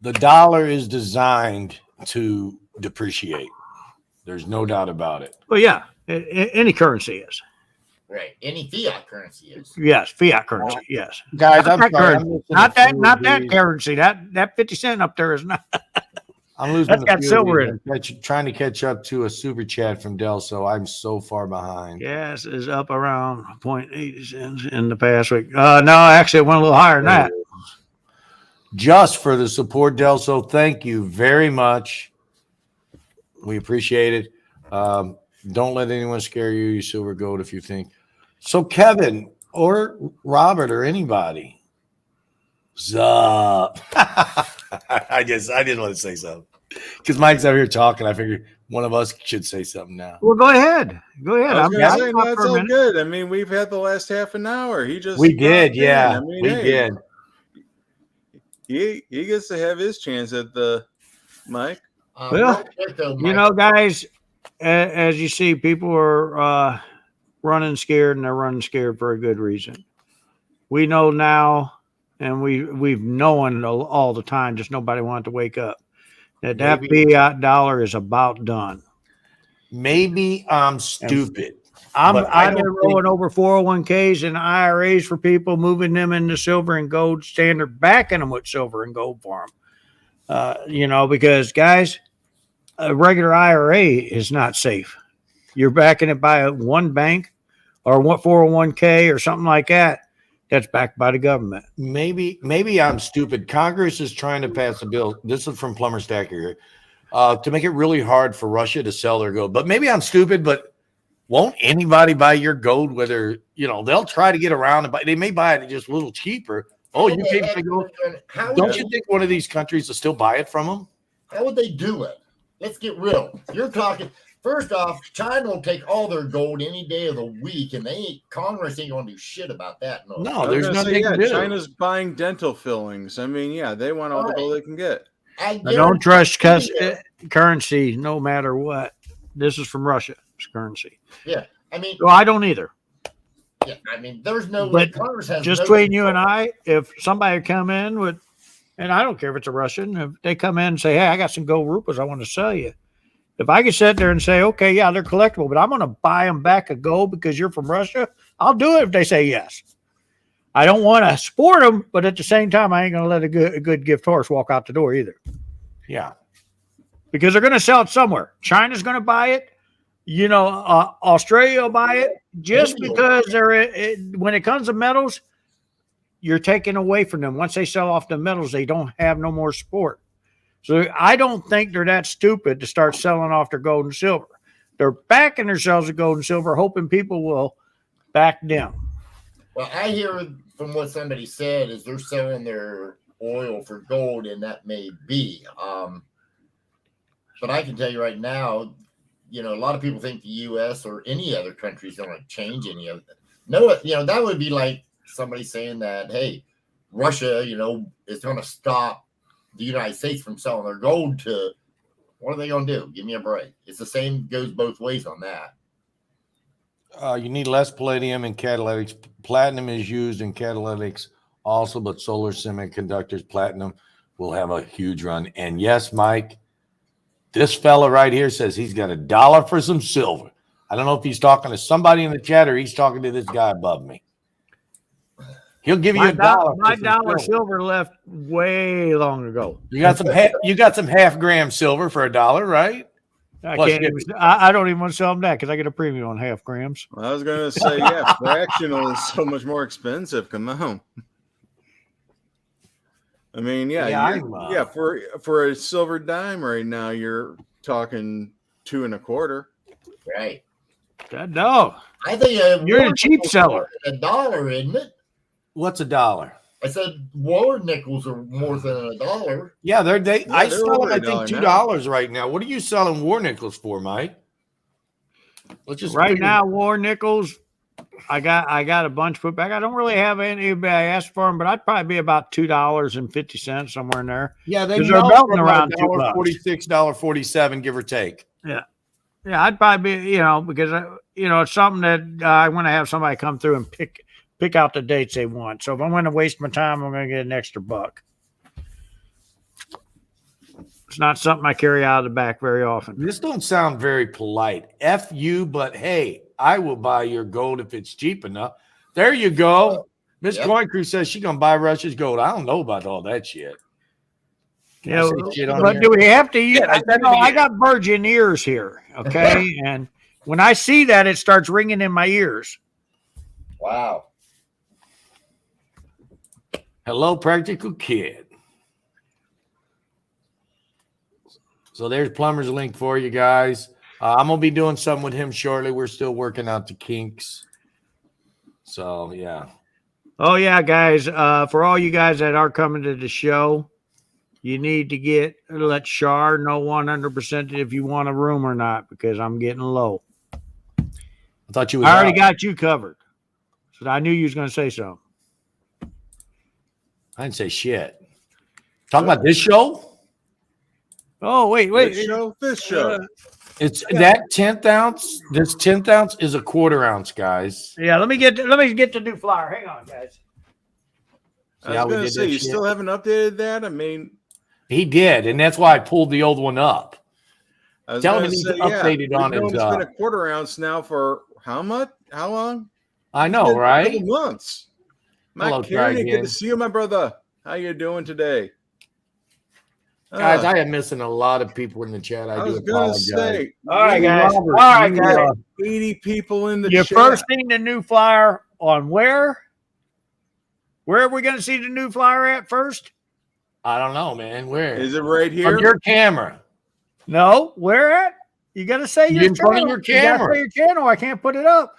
The dollar is designed to depreciate. There's no doubt about it. Well, yeah, any currency is. Right. Any fiat currency is. Yes, fiat currency. Yes, guys, not that currency. That 50 cent up there is not. I'm losing. That's got silver in it. Trying to catch up to a super chat from Del, so I'm so far behind. Yes, is up around 0.80 cents in the past week. No, actually, it went a little higher than that. Just for the support, Del. So thank you very much. We appreciate it. Don't let anyone scare you, you silver gold, if you think. So Kevin or Robert or anybody. Zup. I didn't want to say something because Mike's out here talking. I figured one of us should say something now. Well, go ahead. Go ahead. I was gonna say, no, it's all good. I mean, we've had the last half an hour. We did. Yeah, we did. He gets to have his chance at the mic. Well, you know, guys, as you see, people are running scared, and they're running scared for a good reason. We know now, and we've known all the time, just nobody wanted to wake up, that fiat dollar is about done. Maybe I'm stupid. I've been rolling over 401ks and IRAs for people, moving them into silver and gold standard, backing them with silver and gold for them. Because guys, a regular IRA is not safe. You're backing it by one bank or one 401k or something like that. That's backed by the government. Maybe I'm stupid. Congress is trying to pass a bill. This is from Plumber Stacker here, to make it really hard for Russia to sell their gold. But maybe I'm stupid, but won't anybody buy your gold? Whether, they'll try to get around and buy. They may buy it just a little cheaper. Oh, you can't buy gold. Don't you think one of these countries will still buy it from them? How would they do it? Let's get real. You're talking First off, China will take all their gold any day of the week, and Congress ain't gonna do shit about that. No, I was there's gonna nothing say, they yeah, can do. China's buying dental fillings. I mean, yeah, they want all the gold they can get. I don't trust currency no matter what. This is from Russia. It's currency. Yeah, I mean, Well, I don't either. yeah, I mean, there's no. But Congress has just no between you and control. I, if somebody come in with, and I don't care if it's a Russian, if they come in and say, "Hey, I got some gold rupees I want to sell you," if I could sit there and say, "Okay, yeah, they're collectible, but I'm going to buy them back of gold because you're from Russia," I'll do it if they say yes. I don't want to support them, but at the same time, I ain't going to let a good gift horse walk out the door either. Yeah. Because they're going to sell it somewhere. China's going to buy it. You know, Australia will buy it just because when it comes to metals, you're taking away from them. Once they sell off the metals, they don't have no more support. So I don't think they're that stupid to start selling off their gold and silver. They're backing themselves with gold and silver, hoping people will back them. Well, I hear from what somebody said is they're selling their oil for gold, and that may be. But I can tell you right now, you know, a lot of people think the U.S. or any other country is going to change any of it. No, you know, that would be like somebody saying that, hey, Russia, you know, is going to stop the United States from selling their gold to, what are they going to do? Give me a break. It's the same, goes both ways on that. You need less palladium in catalytics. Platinum is used in catalytics also, but solar semiconductors, platinum will have a huge run. And yes, Mike, this fella right here says he's got $1 for some silver. I don't know if he's talking to somebody in the chat or he's talking to this guy above me. He'll give you $1. My dollar silver left way long ago. You got some half gram silver for $1, right? I don't even want to sell them that because I get a premium on half grams. I was going to say, yeah, fractional is so much more expensive. Come on. I mean, yeah, for a silver dime right now, you're talking 2 1/4. Right. No, I think you're a cheap seller. $1, isn't it? What's $1? I said war nickels are more than $1. Yeah, I sell them, I think, $2 now. right now. What are you selling war nickels for, Mike? Let's just right now, war nickels. I got a bunch put back. I don't really have anybody ask for them, but I'd probably be about $2.50 somewhere in there. Yeah, they're melting around $46, $47, give or take. Yeah, I'd probably be, because it's something that I want to have somebody come through and pick out the dates they want. So if I'm going to waste my time, I'm going to get an extra $1. It's not something I carry out of the back very often. This don't sound very polite. F you, but hey, I will buy your gold if it's cheap enough. There you go. Miss Coin Crew says she's going to buy Russia's gold. I don't know about all that shit. Yeah, but do we have to use? I got virgin ears here, okay? And when I see that, it starts ringing in my ears. Wow. Hello, Practical Kid. So there's Plumber's link for you guys. I'm going to be doing something with him shortly. We're still working out the kinks. So, yeah. Oh, yeah, guys. For all you guys that are coming to the show, you need to let Shar know 100% if you want a room or not, because I'm getting low. I thought you. I already got you covered. So I knew you was going to say something. I didn't say shit. Talk about this show. Oh, wait. This show. It's that 10th ounce. This 10th ounce is a 1/4 ounce, guys. Yeah, let me get the new flyer. Hang on, guys. I was going to say, you still haven't updated that? I mean, he did, and that's why I pulled the old one up. Tell him he's updated on it. It's been a 1/4 ounce now for how much? How long? I know, right? A couple months. Mike Kearney, good to see you, my brother. How you doing today? Guys, I am missing a lot of people in the chat. I do apologize. Say, all right, guys. 80 people in the chat. You're first seeing the new flyer on where? Where are we going to see the new flyer at first? I don't know, man. Where? Is it right here? On your camera. No, where at? You got to say your in front of your camera. Your channel. I can't put it up.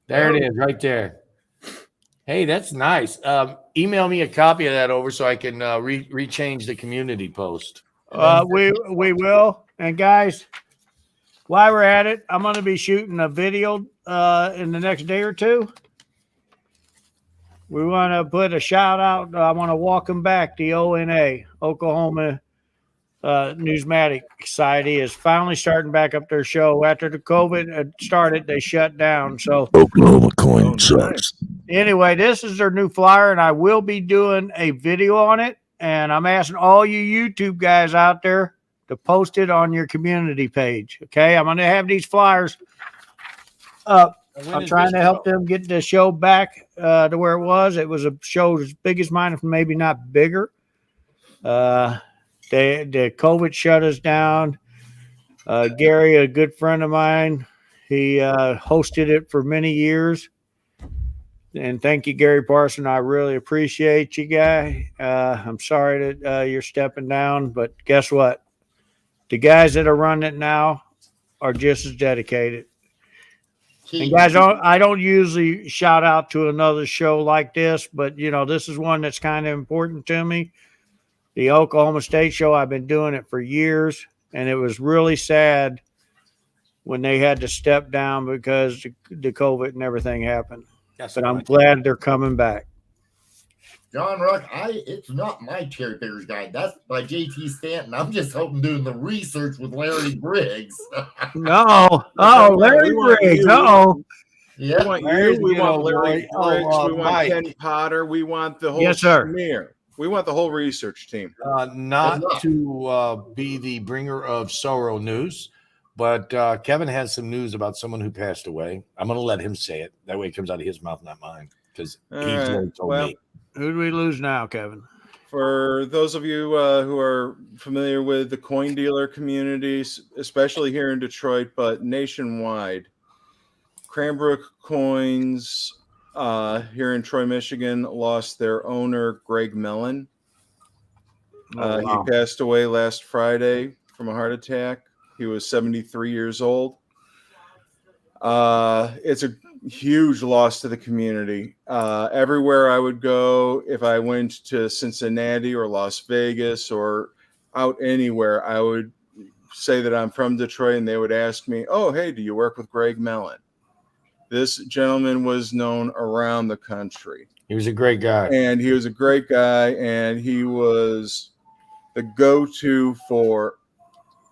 There it is, right there. Hey, that's nice. Email me a copy of that over so I can rechange the community post. We will. And guys, while we're at it, I'm going to be shooting a video in the next day or two. We want to put a shout out. I want to welcome back the ONA, Oklahoma Newsmatic Society, is finally starting back up their show. After the COVID had started, they shut down. So Oklahoma Coin sucks. anyway, this is their new flyer, and I will be doing a video on it. And I'm asking all you YouTube guys out there to post it on your community page. Okay, I'm going to have these flyers up. I'm trying to help them get the show back to where it was. It was a show as big as mine, if maybe not bigger. The COVID shut us down. Gary, a good friend of mine, he hosted it for many years. And thank you, Gary Parson. I really appreciate you, guy. I'm sorry that you're stepping down, but guess what? The guys that are running it now are just as dedicated. And guys, I don't usually shout out to another show like this, but this is one that's kind of important to me. The Oklahoma State Show, I've been doing it for years, and it was really sad when they had to step down because the COVID and everything happened. But I'm glad they're coming back. John Ruck, it's not my cherry pickers guide. That's by JT Stanton. I'm just hoping doing the research with Larry Briggs. No. Oh, Larry Briggs. Oh. Yeah. We want you. We want Larry Briggs. We want Mike. Ken Potter. We want the whole Yes, sir. smear. We want the whole research team. Not to be the bringer of sorrow news, but Kevin has some news about someone who passed away. I'm going to let him say it. That way it comes out of his mouth, not mine, because he's the one who told me. Who do we lose now, Kevin? For those of you who are familiar with the coin dealer communities, especially here in Detroit, but nationwide, Cranbrook Coins here in Troy, Michigan, lost their owner, Greg Mellon. Wow. He passed away last Friday from a heart attack. He was 73 years old. It's a huge loss to the community. Everywhere I would go, if I went to Cincinnati or Las Vegas or out anywhere, I would say that I'm from Detroit, and they would ask me, "Oh, hey, do you work with Greg Mellon?" This gentleman was known around the country. He was a great guy. And he was a great guy, and he was the go-to for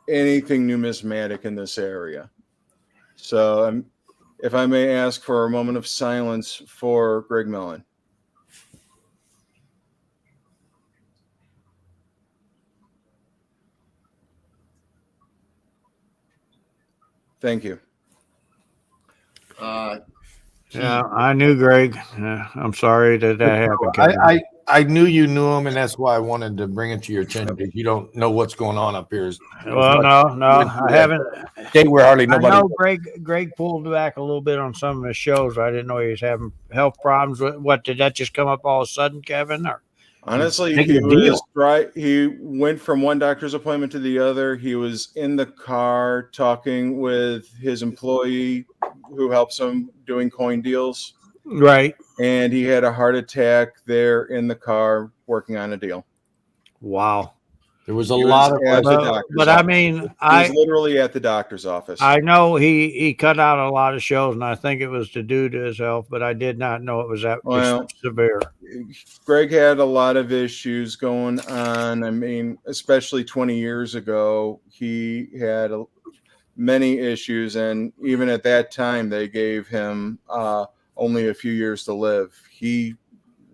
anything numismatic in this area. So if I may ask for a moment of silence for Greg Mellon. Thank you. Yeah, I knew Greg. I'm sorry that happened, Kevin. I knew you knew him, and that's why I wanted to bring it to your attention, because you don't know what's going on up here. Well, no, I haven't. They were hardly I nobody. know Greg pulled back a little bit on some of his shows. I didn't know he was having health problems. What, did that just come up all of a sudden, Kevin? Or Honestly, he went from one doctor's appointment to the other. He was in the car talking with his employee who helps him doing coin deals. Right. And he had a heart attack there in the car working on a deal. Wow. There was a lot of, but I mean, he was literally at the doctor's office. I know he cut out a lot of shows, and I think it was to do to his health, but I did not know it was that severe. Greg had a lot of issues going on. I mean, especially 20 years ago, he had many issues, and even at that time, they gave him only a few years to live. He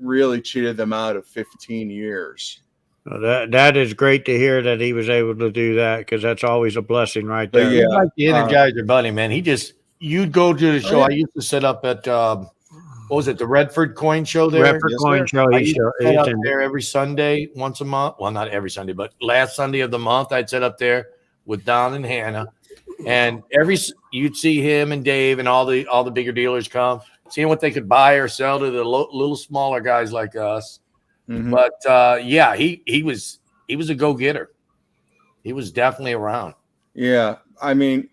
really cheated them out of 15 years. Well, that is great to hear that he was able to do that, because that's always a blessing right there. Yeah, like the Energizer Bunny, man. You'd go to the show. I used to set up at what was it, the Redford Coin Show there? Redford Coin Show. I used to set up there every Sunday, once a month. Well, not every Sunday, but last Sunday of the month, I'd set up there with Don and Hannah, and you'd see him and Dave and all the bigger dealers come, seeing what they could buy or sell to the little smaller guys like us. Mm-hmm. But yeah, he was a go-getter. He was definitely around. Yeah, I mean,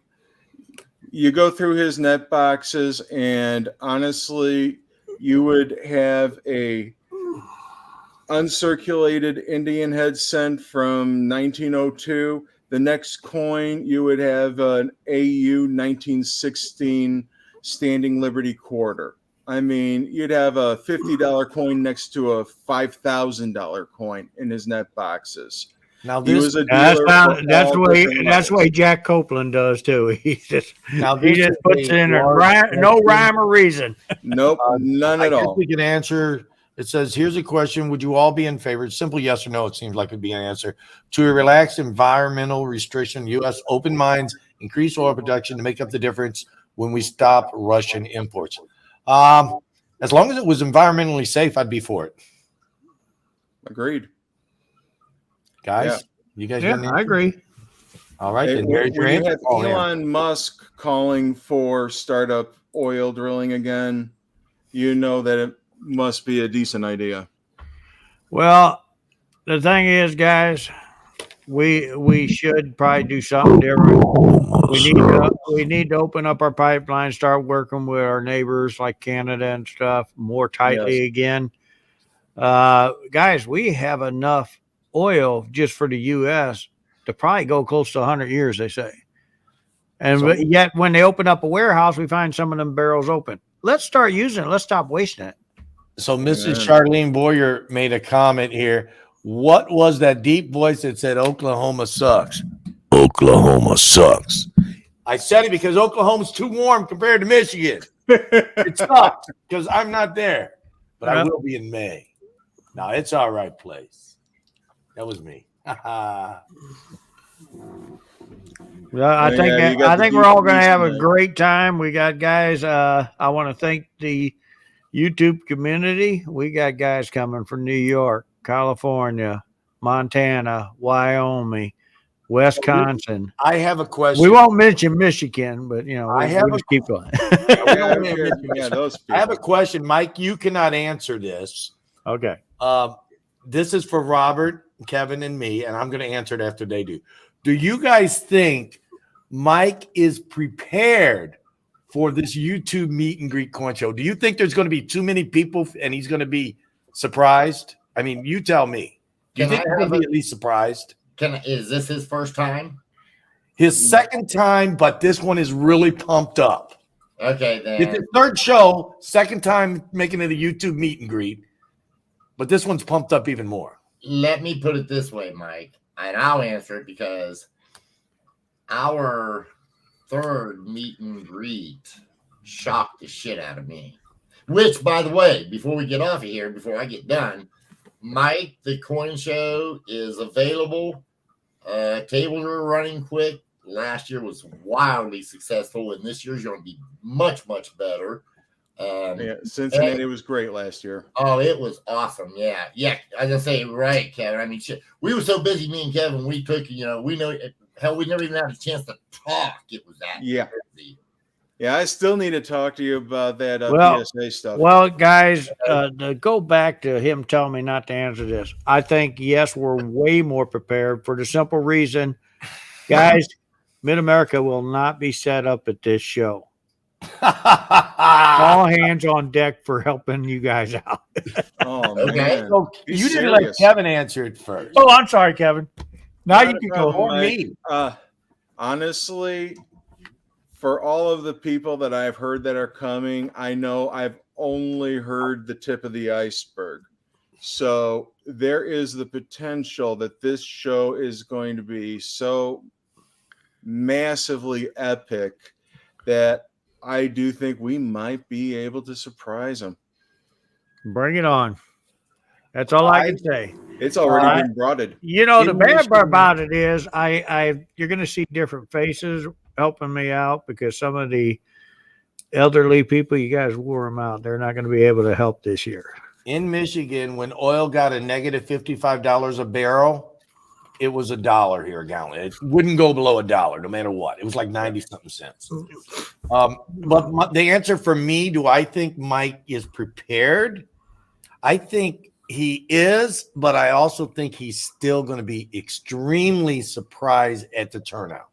you go through his net boxes, and honestly, you would have a uncirculated Indian head cent from 1902. The next coin, you would have an AU 1916 Standing Liberty quarter. I mean, you'd have a $50 coin next to a $5,000 coin in his net boxes. Now He this was a dealer. That's for all what different that's levels. what Jack Copeland does too. He just this is puts a it in large no question. rhyme or reason. Nope, none I at guess all. we can answer. It says, here's a question. Would you all be in favor? Simple yes or no. It seems like it'd be an answer to a relaxed environmental restriction. U.S. open mines, increase oil production to make up the difference when we stop Russian imports. As long as it was environmentally safe, I'd be for it. Agreed. Guys, Yeah. you guys Yeah, got an I answer? agree. All right, then When there's your you answer. have Oh, yeah. Elon Musk calling for startup oil drilling again, you know that it must be a decent idea. Well, the thing is, guys, we should probably do something different. We need to open up our pipeline, start working with our neighbors like Canada and stuff more tightly again. Guys, we have enough oil just for the U.S. to probably go close to 100 years, they say. And yet, when they open up a warehouse, we find some of them barrels open. Let's start using it. Let's stop wasting it. So Mrs. Charlene Boyer made a comment here. What was that deep voice that said Oklahoma sucks? Oklahoma sucks. I said it because Oklahoma's too warm compared to Michigan. It sucks because I'm not there, but I will be in May. No, it's all right place. That was me. Well, I think we're all going to have a great time. We got guys. I want to thank the YouTube community. We got guys coming from New York, California, Montana, Wyoming, Wisconsin. I have a question. We won't mention Michigan, but I have we'll just keep going. I have a question, Mike. You cannot answer this. Okay. This is for Robert, Kevin, and me, and I'm going to answer it after they do. Do you guys think Mike is prepared for this YouTube meet and greet coin show? Do you think there's going to be too many people and he's going to be surprised? I mean, you tell me. Do you think he's going to be at least surprised? Is this his first time? His second time, but this one is really pumped up. Okay, then. It's his third show, second time making it a YouTube meet and greet, but this one's pumped up even more. Let me put it this way, Mike, and I'll answer it because our third meet and greet shocked the shit out of me. Which, by the way, before we get off of here, before I get done, Mike, the coin show is available. Tables are running quick. Last year was wildly successful, and this year's going to be much, much better. Cincinnati was great last year. Oh, it was awesome. Yeah. I was gonna say, right, Kevin. I mean, shit, we were so busy, me and Kevin. We took, we never even had a chance to talk. It was that busy. Yeah, I still need to talk to you about that PSA stuff. Well, guys, to go back to him telling me not to answer this, I think, yes, we're way more prepared for the simple reason, guys, Mid-America will not be set up at this show. All hands on deck for helping you guys out. Oh, Okay. man. So you didn't let Kevin answer it first. Oh, I'm sorry, Kevin. Now you can go. Or me. Honestly, for all of the people that I've heard that are coming, I know I've only heard the tip of the iceberg. So there is the potential that this show is going to be so massively epic that I do think we might be able to surprise them. Bring it on. That's all I can say. It's already been broaded. The bad part about it is you're going to see different faces helping me out because some of the elderly people, you guys wore them out. They're not going to be able to help this year. In Michigan, when oil got a negative $55 a barrel, it was $1 here a gallon. It wouldn't go below $1, no matter what. It was like 90-something cents. But the answer for me, do I think Mike is prepared? I think he is, but I also think he's still going to be extremely surprised at the turnout.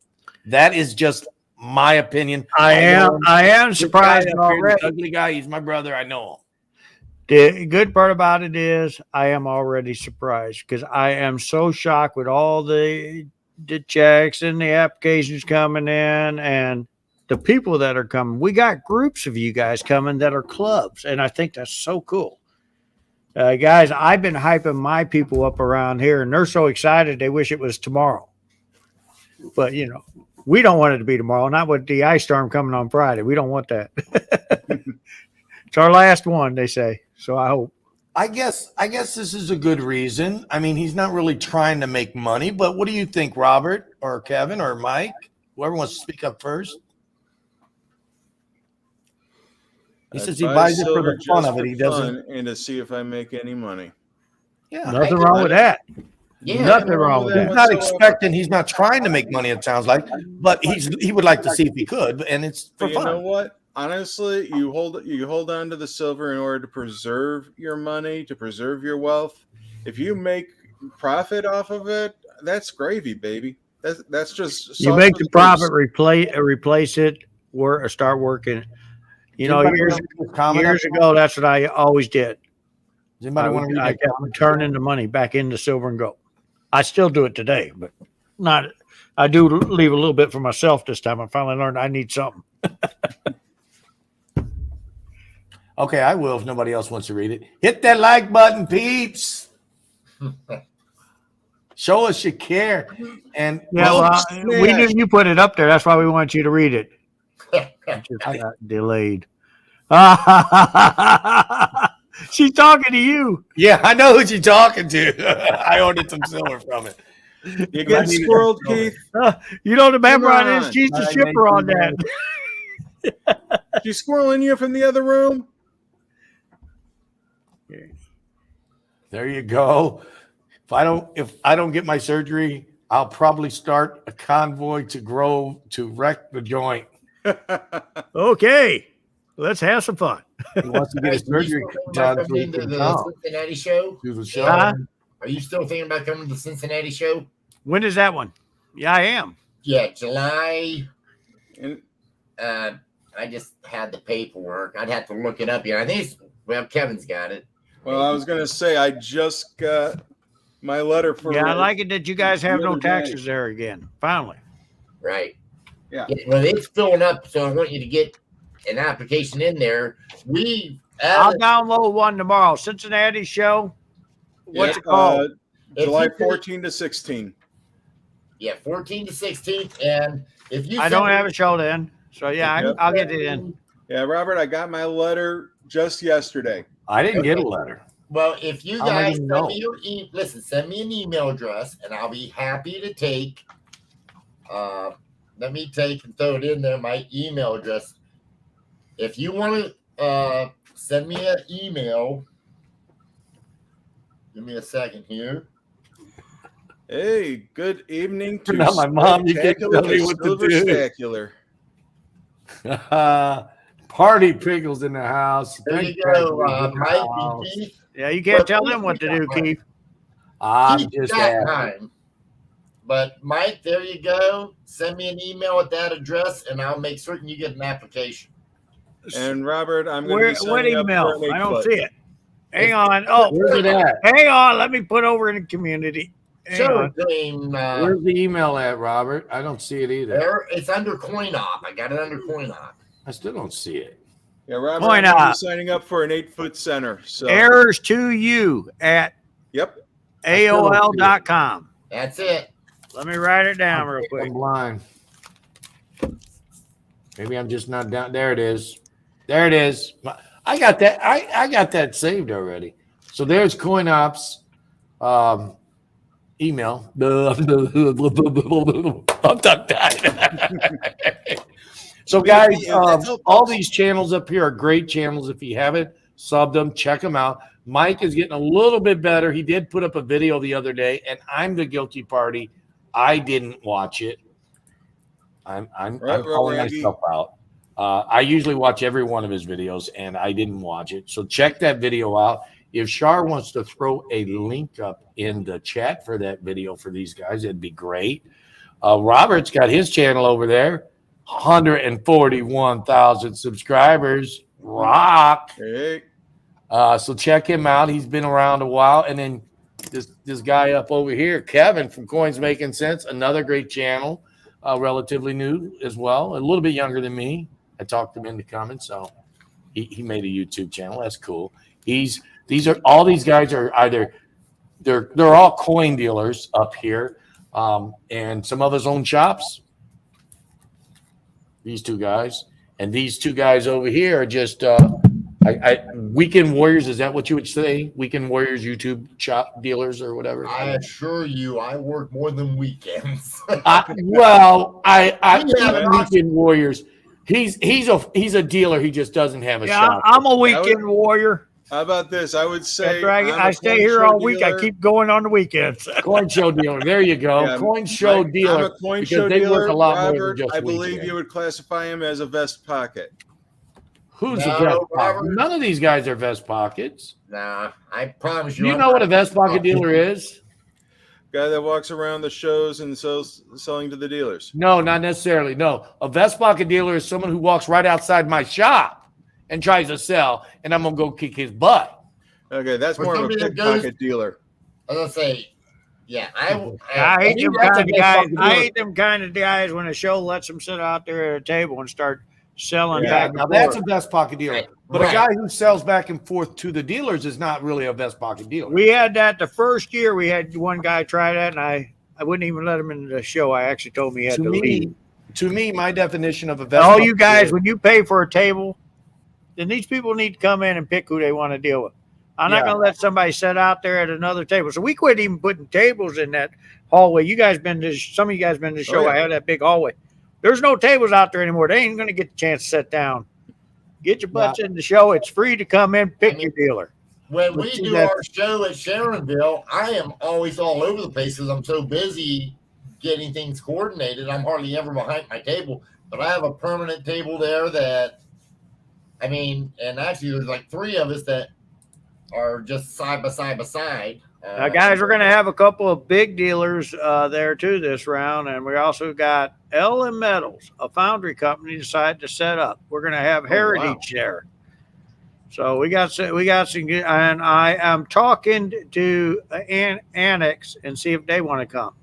That is just my opinion. I am surprised already. Ugly guy. He's my brother. I know him. The good part about it is I am already surprised because I am so shocked with all the checks and the applications coming in and the people that are coming. We got groups of you guys coming that are clubs, and I think that's so cool. Guys, I've been hyping my people up around here, and they're so excited they wish it was tomorrow. But, you know, we don't want it to be tomorrow, not with the ice storm coming on Friday. We don't want that. It's our last one, they say. So I hope. I guess this is a good reason. I mean, he's not really trying to make money, but what do you think, Robert or Kevin or Mike? Whoever wants to speak up first. He says he buys it for the fun of it. He doesn't. And to see if I make any money. Yeah, Nothing wrong with that. Yeah, Nothing wrong with he's that. not expecting. He's not trying to make money. It sounds like, but he would like to see if he could, and it's for But fun. you know what? Honestly, you hold on to the silver in order to preserve your money, to preserve your wealth. If you make profit off of it, that's gravy, baby. That's just You make the profit, replace it, or start working. You know, years ago, that's what I always did. Does anybody want to read I that kept comment? turning the money back into silver and gold. I still do it today, but not. I do leave a little bit for myself this time. I finally learned I need something. Okay, I will if nobody else wants to read it. Hit that like button, peeps. Show us you care. And Yeah, well, we knew you put it up there. That's why we wanted you to read it. I just got delayed. She's talking to you. yeah, I know who you're talking to. I ordered some silver from it. You get squirreled, Keith. You know the member on Come this? on. She's the shipper on that. She's squirreling you from the other room. There you go. If I don't get my surgery, I'll probably start a convoy to wreck the joint. Okay, let's have some fun. He wants to get his surgery done so he into can the come Cincinnati show? to the show. Huh? Are you still thinking about coming to the Cincinnati show? When is that one? Yeah, I am. Yeah, July. And I just had the paperwork. I'd have to look it up here. I think Kevin's got it. well, I was gonna say I just got my letter for. Yeah, I like it that you guys have the no other day. taxes there again. Finally. Right. Yeah. Well, it's filling up, so I want you to get an application in there. I'll download one tomorrow. Cincinnati show. What's it called? July 14 to 16. Yeah, 14 to 16. And if you I don't have a show then. So yeah, Yep. I'll get it in. Yeah, Robert, I got my letter just yesterday. I didn't get a letter. Well, if you I'll let guys you send know. me your send me an email address, and I'll be happy to take. Let me take and throw it in there. My email address. If you want to send me an email, give me a second here. Hey, good evening to You're not my mom. You can't tell me what to do. Spectacular. Party Pickles in the house. There Thank you go, God. Mike and Keith. Yeah, you can't tell them what to do, Keith. I'm Keith just got asking. time. But Mike, there you go. Send me an email at that address, and I'll make certain you get an application. And Robert, I'm going to Where, be signing what up email? for an I don't 8-foot. see it. Hang on. Oh, Where's it at? hang on. Let me put over in the community. Hang Sure, on. team. Where's the email at, Robert? I don't see it either. There, it's under CoinOp. I got it under CoinOp. I still don't see it. Yeah, Robert, Why I'm going to not? be signing up for an 8-foot center. So, Errors to you at yep. AOL.com. That's it. Let me write it down real quick. I'm blind. Maybe I'm just not down. There it is. There it is. I got that. I got that saved already. So there's CoinOps email. I'm tongue-tied. So guys, all these channels up here are great channels. If you haven't subbed them, check them out. Mike is getting a little bit better. He did put up a video the other day, and I'm the guilty party. I didn't watch it. I'm calling myself out. I usually watch every one of his videos, and I didn't watch it. So check that video out. If Shar wants to throw a link up in the chat for that video for these guys, it'd be great. Robert's got his channel over there, 141,000 subscribers. Rock. Hey, So check him out. He's been around a while. And then this guy up over here, Kevin from Coins Making Sense, another great channel, relatively new as well, a little bit younger than me. I talked him into coming, so he made a YouTube channel. That's cool. All these guys are either they're all coin dealers up here, and some of us own shops. These two guys, and these two guys over here are just weekend warriors. Is that what you would say? Weekend warriors, YouTube shop dealers, or whatever. I assure you, I work more than weekends. Weekend warriors. He's a dealer. He just doesn't have a shop. I'm a weekend warrior. How about this? I would say I stay here all week. I keep going on the weekends. Coin show dealer. There you go. Yeah, coin show dealer. I'm a coin because show they dealer. work a lot more Robert, than just I believe weekend. you would classify him as a vest pocket. Who's No, a vest pocket? Robert. None of these guys are vest pockets. Nah, I promise you. You I'm know what a not- vest pocket dealer is? Guy that walks around the shows and selling to the dealers. No, not necessarily. No, a vest pocket dealer is someone who walks right outside my shop and tries to sell, and I'm gonna go kick his butt. Okay, that's For more of a somebody that goes- pickpocket dealer. I was gonna say, yeah, I I hate them that's a kind of vest guys. pocket I dealer. hate them kind of guys when a show lets them sit out there at a table and start selling Yeah, back Now and that's forth. a vest pocket dealer. Right. But Right. a guy who sells back and forth to the dealers is not really a vest pocket dealer. We had that the first year. We had one guy try that, and I wouldn't even let him into the show. I actually told him he had to leave. To me, my definition of a vest All pocket you guys, dealer- when you pay for a table, then these people need to come in and pick who they want to deal with. I'm not Yeah. going to let somebody sit out there at another table. So we quit even putting tables in that hallway. You guys been to some of you guys been to the show. yeah. I had that big hallway. There's no tables out there anymore. They ain't going to get the chance to sit down. Get your butts in the show. It's free to come in, pick your dealer. when But we see, do that's- our show at Sharonville, I am always all over the place because I'm so busy getting things coordinated. I'm hardly ever behind my table, but I have a permanent table there that, I mean, and actually there's like 3 of us that are just side by side. Now, guys, we're going to have a couple of big dealers there too this round, and we also got Elon Metals, a foundry company, decided to set up. We're going to have Heritage there, so we got some good. And I am talking to Annex and see if they want to come.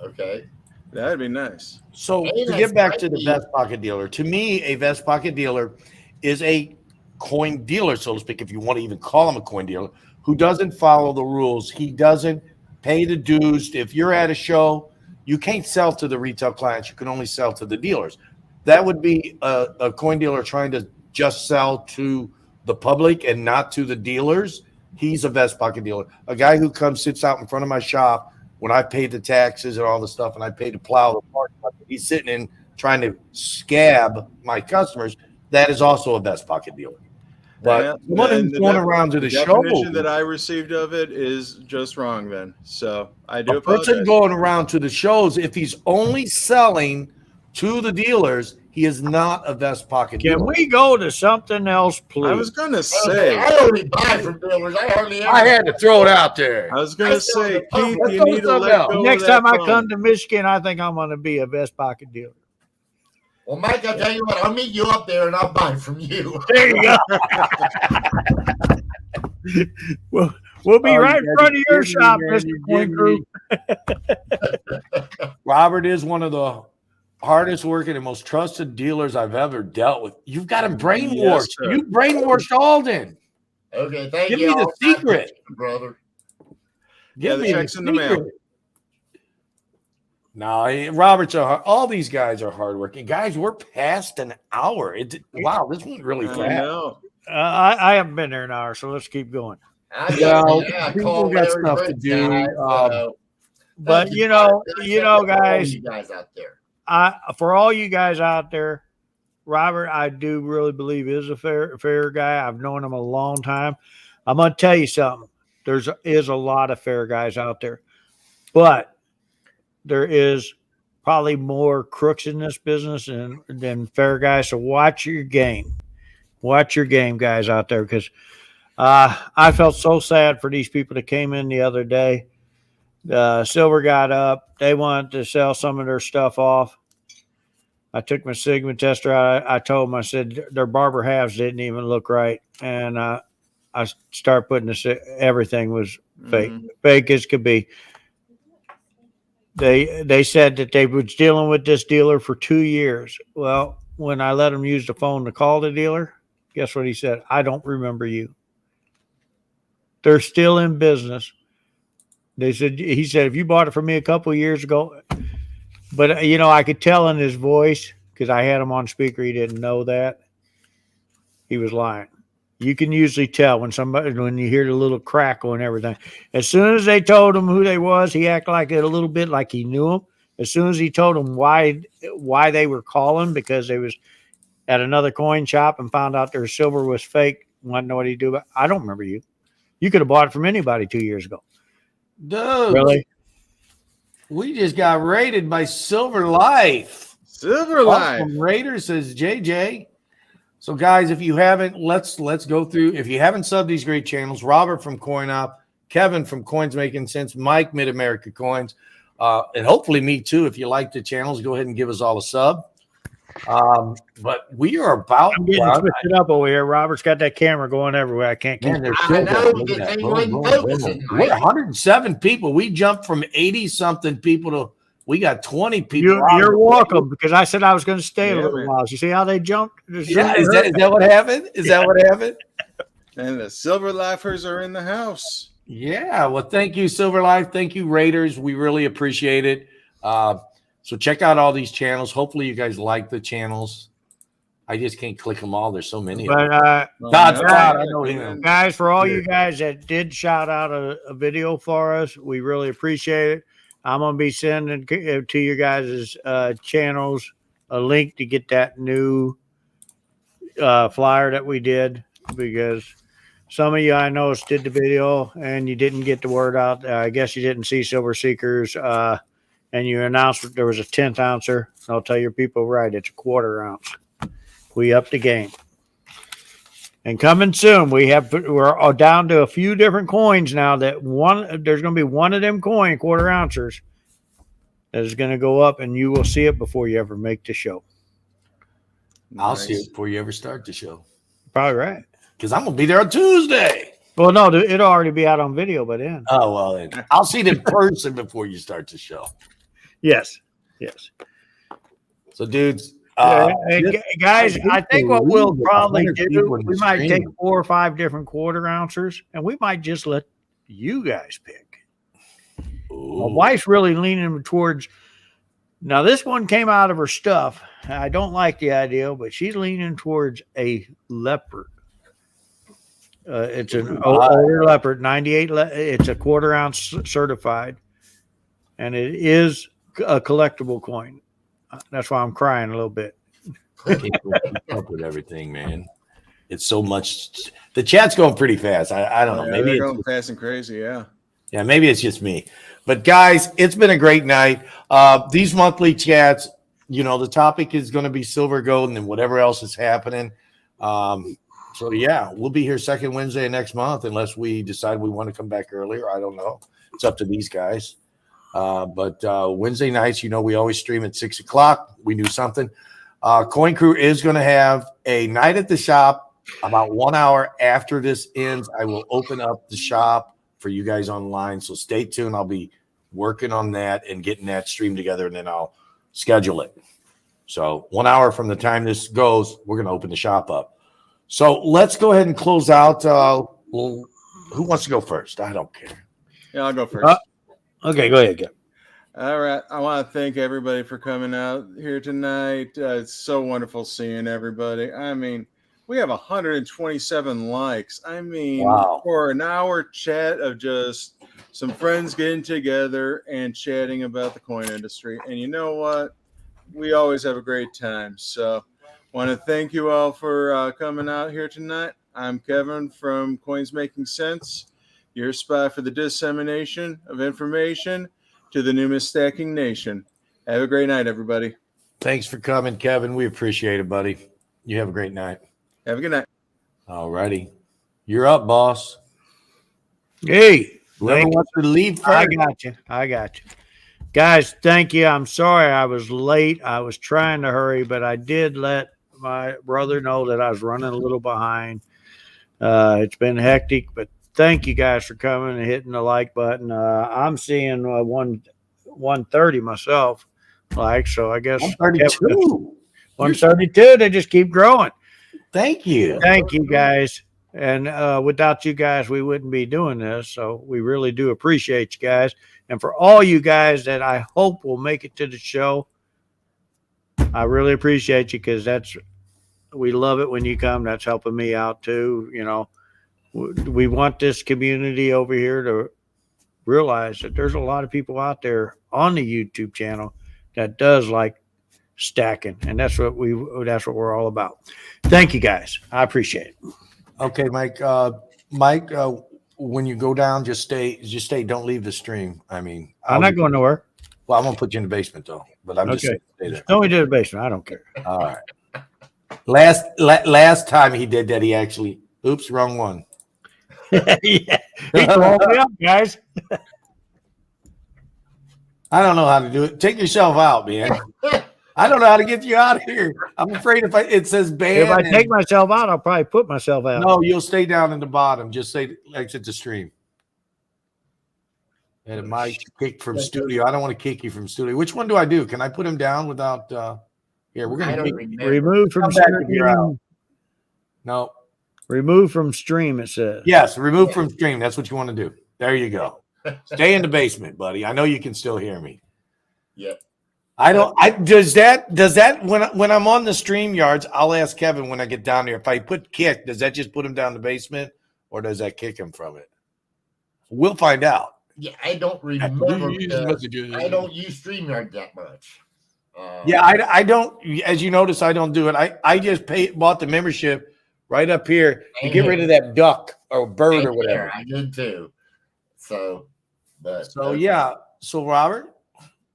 Okay. That'd be nice. So Hey, to that's get back to the mighty. vest pocket dealer, to me, a vest pocket dealer is a coin dealer, so to speak, if you want to even call him a coin dealer, who doesn't follow the rules. He doesn't pay the dues. If you're at a show, you can't sell to the retail clients. You can only sell to the dealers. That would be a coin dealer trying to just sell to the public and not to the dealers. He's a vest pocket dealer. A guy who comes, sits out in front of my shop when I pay the taxes and all the stuff, and I pay to plow the parking lot, he's sitting in trying to scab my customers. That is also a vest pocket dealer. But Yeah, someone then who's the going around to the show, definition that I received of it is just wrong then. So I do a person apologize. going around to the shows, if he's only selling to the dealers, he is not a vest pocket Can dealer. we go to something else, please? I was gonna say, I only buy from dealers. I hardly ever. I had to throw it out there. I was gonna I saw say, the pump. Keith, Let's you go need with to something let else. go Next of that time I phone. come to Michigan, I think I'm going to be a vest pocket dealer. Well, Mike, I'll tell you what. I'll meet you up there and I'll buy from you. There you go. We'll be Oh, right in you front of your give me, shop, man, Mr. you Coin give Crew. me. Robert is one of the hardest working and most trusted dealers I've ever dealt with. You've got him brainwashed. Yes, sir. You brainwashed Alden. Okay, thank Give you. me the I'll buy secret. from you, brother. Give the me check's in the mail. secret. No, Robert's all these guys are hardworking. Guys, we're past an hour. Wow, this went really I fast. know. I haven't been there an hour, so let's keep going. I Well, I people call got Larry stuff to Fritz, do. guys, so But thank you know, all guys, you guys out there. For all you guys out there, Robert, I do really believe is a fair guy. I've known him a long time. I'm gonna tell you something. There is a lot of fair guys out there, but there is probably more crooks in this business than fair guys. So watch your game. Watch your game, guys out there, because I felt so sad for these people that came in the other day. Silver got up. They wanted to sell some of their stuff off. I took my Sigma tester out. I told them, I said, their barber halves didn't even look right. and I start putting this. Everything was fake, Mhm. fake as could be. They said that they was dealing with this dealer for 2 years. Well, when I let him use the phone to call the dealer, guess what he said? I don't remember you. They're still in business. He said, if you bought it from me a couple of years ago, but I could tell in his voice because I had him on speaker. He didn't know that he was lying. You can usually tell when you hear the little crackle and everything. As soon as they told him who they was, he acted like it a little bit like he knew them. As soon as he told them why they were calling, because they was at another coin shop and found out their silver was fake, wanted to know what he'd do about it. I don't remember you. You could have bought it from anybody 2 years ago. Dude, Really? we just got raided by Silver Life. Silver Life. Awesome. Raiders says JJ. So guys, if you haven't, let's go through. If you haven't subbed these great channels, Robert from Coin Up, Kevin from Coins Making Sense, Mike Mid America Coins, and hopefully me too. If you like the channels, go ahead and give us all a sub. But we are about. I'm getting twisted up over here. Robert's got that camera going everywhere. I can't keep. Man, they're I still know, going. Look because at that. they Boom, wouldn't boom, focus boom. it, We're Mike. 107 people. We jumped from 80 something people to we got 20 people. You're welcome, because I said I was going to stay a Yeah, little man. while. You see how they jumped? Yeah, is that what happened? Is that what happened? And the Silver Lifers are in the house. Yeah. Well, thank you, Silver Life. Thank you, Raiders. We really appreciate it. So check out all these channels. Hopefully, you guys like the channels. I just can't click them all. There's so many. of them. But God's yeah, God, yeah, I know and him. then- guys, for all you guys that did shout out a video for us, we really appreciate it. I'm going to be sending to you guys' channels a link to get that new flyer that we did, because some of you I noticed did the video and you didn't get the word out. I guess you didn't see Silver Seekers, and you announced that there was a 10th ouncer. I'll tell your people right, it's a quarter ounce. We upped the game. And coming soon, we're down to a few different coins now. There's going to be one of them quarter ouncers that is going to go up, and you will see it before you ever make the show. I'll see it before you ever start the show. Probably right. Because I'm going to be there on Tuesday. Well, no, it'll already be out on video by then. Oh, well, then I'll see it in person before you start the show. Yes. So, dudes, Guys, I think what we'll probably 100 do, people in the we might take stream. 4 or 5 different quarter ouncers, and we might just let you guys pick. My wife's really leaning towards. Now, this one came out of her stuff. I don't like the idea, but she's leaning towards a leopard. It's an older leopard, 98. It's a quarter ounce certified, and it is a collectible coin. That's why I'm crying a little bit. I can't keep up with everything, man. It's so much. The chat's going pretty fast. I don't know. Yeah, Maybe they're it's going fast and crazy. Yeah. Yeah, maybe it's just me. But guys, it's been a great night. These monthly chats, the topic is going to be silver, gold, and then whatever else is happening. So yeah, we'll be here second Wednesday of next month unless we decide we want to come back earlier. I don't know. It's up to these guys. But Wednesday nights, we always stream at 6 o'clock. We do something. Coin Crew is going to have a night at the shop about 1 hour after this ends. I will open up the shop for you guys online. So stay tuned. I'll be working on that and getting that stream together, and then I'll schedule it. So 1 hour from the time this goes, we're going to open the shop up. So let's go ahead and close out. Who wants to go first? I don't care. Yeah, I'll go first. Okay, go ahead, Kev. All right. I want to thank everybody for coming out here tonight. It's so wonderful seeing everybody. I mean, we have 127 likes. I mean, Wow. For an hour chat of just some friends getting together and chatting about the coin industry. And you know what? We always have a great time. So want to thank you all for coming out here tonight. I'm Kevin from Coins Making Sense, your spot for the dissemination of information to the numismatic stacking nation. Have a great night, everybody. Thanks for coming, Kevin. We appreciate it, buddy. You have a great night. Have a good night. All righty. You're up, boss. Hey, Whoever wants to leave first. I got you. Guys, thank you. I'm sorry I was late. I was trying to hurry, but I did let my brother know that I was running a little behind. It's been hectic, but thank you guys for coming and hitting the like button. I'm seeing 130 myself, so I guess 132. 132. They just keep growing. Thank you. Thank you guys. And without you guys, we wouldn't be doing this. So we really do appreciate you guys. And for all you guys that I hope will make it to the show, I really appreciate you because we love it when you come. That's helping me out too. You know, we want this community over here to realize that there's a lot of people out there on the YouTube channel that does like stacking, and that's what we're all about. Thank you guys. I appreciate it. Okay, Mike. Mike, when you go down, just stay. Don't leave the stream. I mean, I'm not going nowhere. Well, I'm gonna put you in the basement though. But I'm just saying, stay there. Don't do the basement. I don't care. All right. Last time he did that, he actually. Oops, wrong one. Yeah, he called me up, guys. I don't know how to do it. Take yourself out, man. I don't know how to get you out of here. I'm afraid if it says ban. If I take myself out, I'll probably put myself out. No, you'll stay down in the bottom. Just say exit the stream. And it might kick from studio. I don't want to kick you from studio. Which one do I do? Can I put him down without? Here, we're gonna remove from stream. No. Remove from stream. It says yes. Remove from stream. That's what you want to do. There you go. Stay in the basement, buddy. I know you can still hear me. Yep. Does that when I'm on the stream yards, I'll ask Kevin when I get down there. If I put kick, does that just put him down the basement or does that kick him from it? We'll find out. Yeah, I don't remember. I don't use StreamYard that much. Yeah, I don't. As you notice, I don't do it. I just bought the membership right up here to get rid of that duck or bird or whatever. I did too. So yeah. So Robert,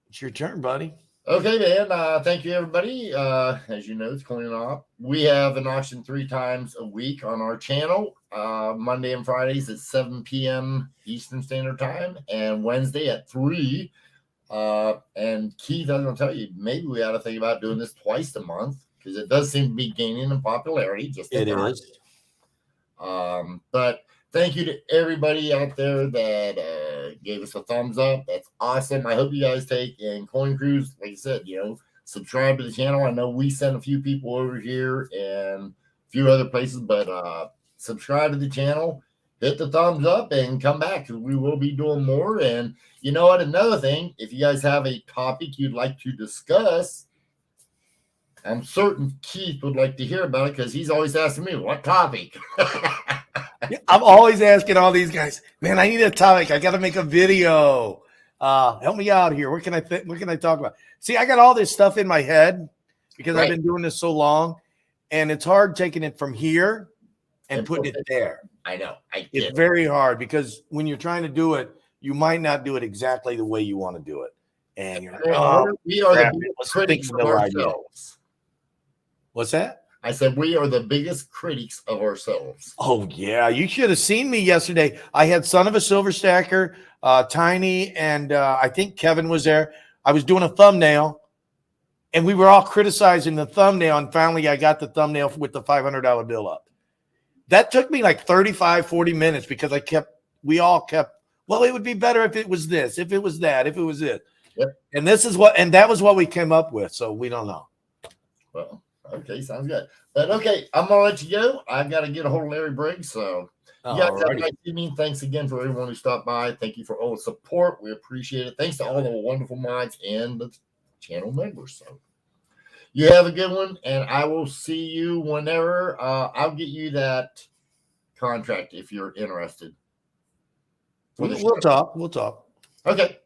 it's your turn, buddy. Okay, man. Thank you, everybody. As you know, it's cleaning up. We have an auction 3 times a week on our channel. Monday and Fridays at 7 p.m. Eastern Standard Time, and Wednesday at 3. And Keith, I was going to tell you, maybe we ought to think about doing this twice a month because it does seem to be gaining in popularity. It is. But thank you to everybody out there that gave us a thumbs up. That's awesome. I hope you guys take and Coin Cruise, like I said, subscribe to the channel. I know we sent a few people over here and a few other places, but subscribe to the channel, hit the thumbs up, and come back because we will be doing more. And you know what? Another thing, if you guys have a topic you'd like to discuss, I'm certain Keith would like to hear about it because he's always asking me, what topic? I'm always asking all these guys, man, I need a topic. I got to make a video. Help me out here. What can I talk about? See, I got all this stuff in my head because I've been doing this so long, and it's hard taking it from here and putting it there. I know. It's very hard because when you're trying to do it, you might not do it exactly the way you want to do it. And you're like, we are the biggest critics of ourselves. What's that? I said we are the biggest critics of ourselves. Oh, yeah. You should have seen me yesterday. I had Son of a Silver Stacker, Tiny, and I think Kevin was there. I was doing a thumbnail, and we were all criticizing the thumbnail, and finally I got the thumbnail with the $500 bill up. That took me like 35, 40 minutes because we all kept, well, it would be better if it was this, if it was that, if it was this. Yep. And that was what we came up with. So we don't know. Well, okay, sounds good. But okay, I'm gonna let you go. I've got to get a hold of Larry Briggs. So you guys have a nice evening. Thanks again for everyone who stopped by. Thank you for all the support. We appreciate it. Thanks to all the wonderful mods and the channel members. So you have a good one, and I will see you whenever. I'll get you that contract if you're interested. We'll talk. We'll talk. Okay.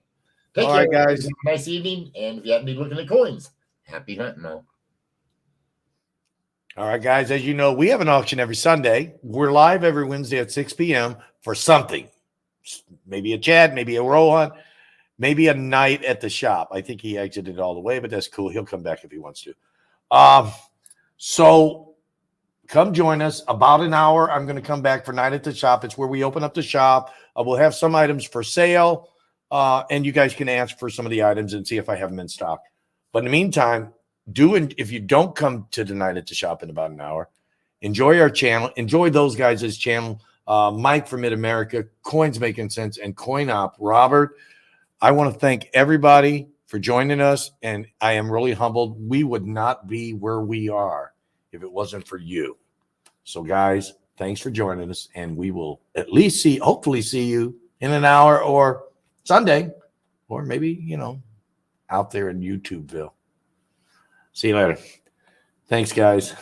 Take all care, right, guys. Have a nice evening. And if you happen to be looking at coins, happy hunting all. All right, guys. As you know, we have an auction every Sunday. We're live every Wednesday at 6 p.m. for something. Maybe a chat, maybe a roll hunt, maybe a night at the shop. I think he exited all the way, but that's cool. He'll come back if he wants to. So come join us. About an hour, I'm going to come back for Night at the Shop. It's where we open up the shop. We'll have some items for sale, and you guys can ask for some of the items and see if I have them in stock. But in the meantime, if you don't come to the Night at the Shop in about an hour, Enjoy our channel. Enjoy those guys' channel. Mike from Mid-America, Coins Making Sense, and Coin Op. Robert, I want to thank everybody for joining us, and I am really humbled. We would not be where we are if it wasn't for you. So, guys, thanks for joining us, and we will at least hopefully see you in an hour or Sunday, or maybe, out there in YouTubeville. See you later. Thanks, guys.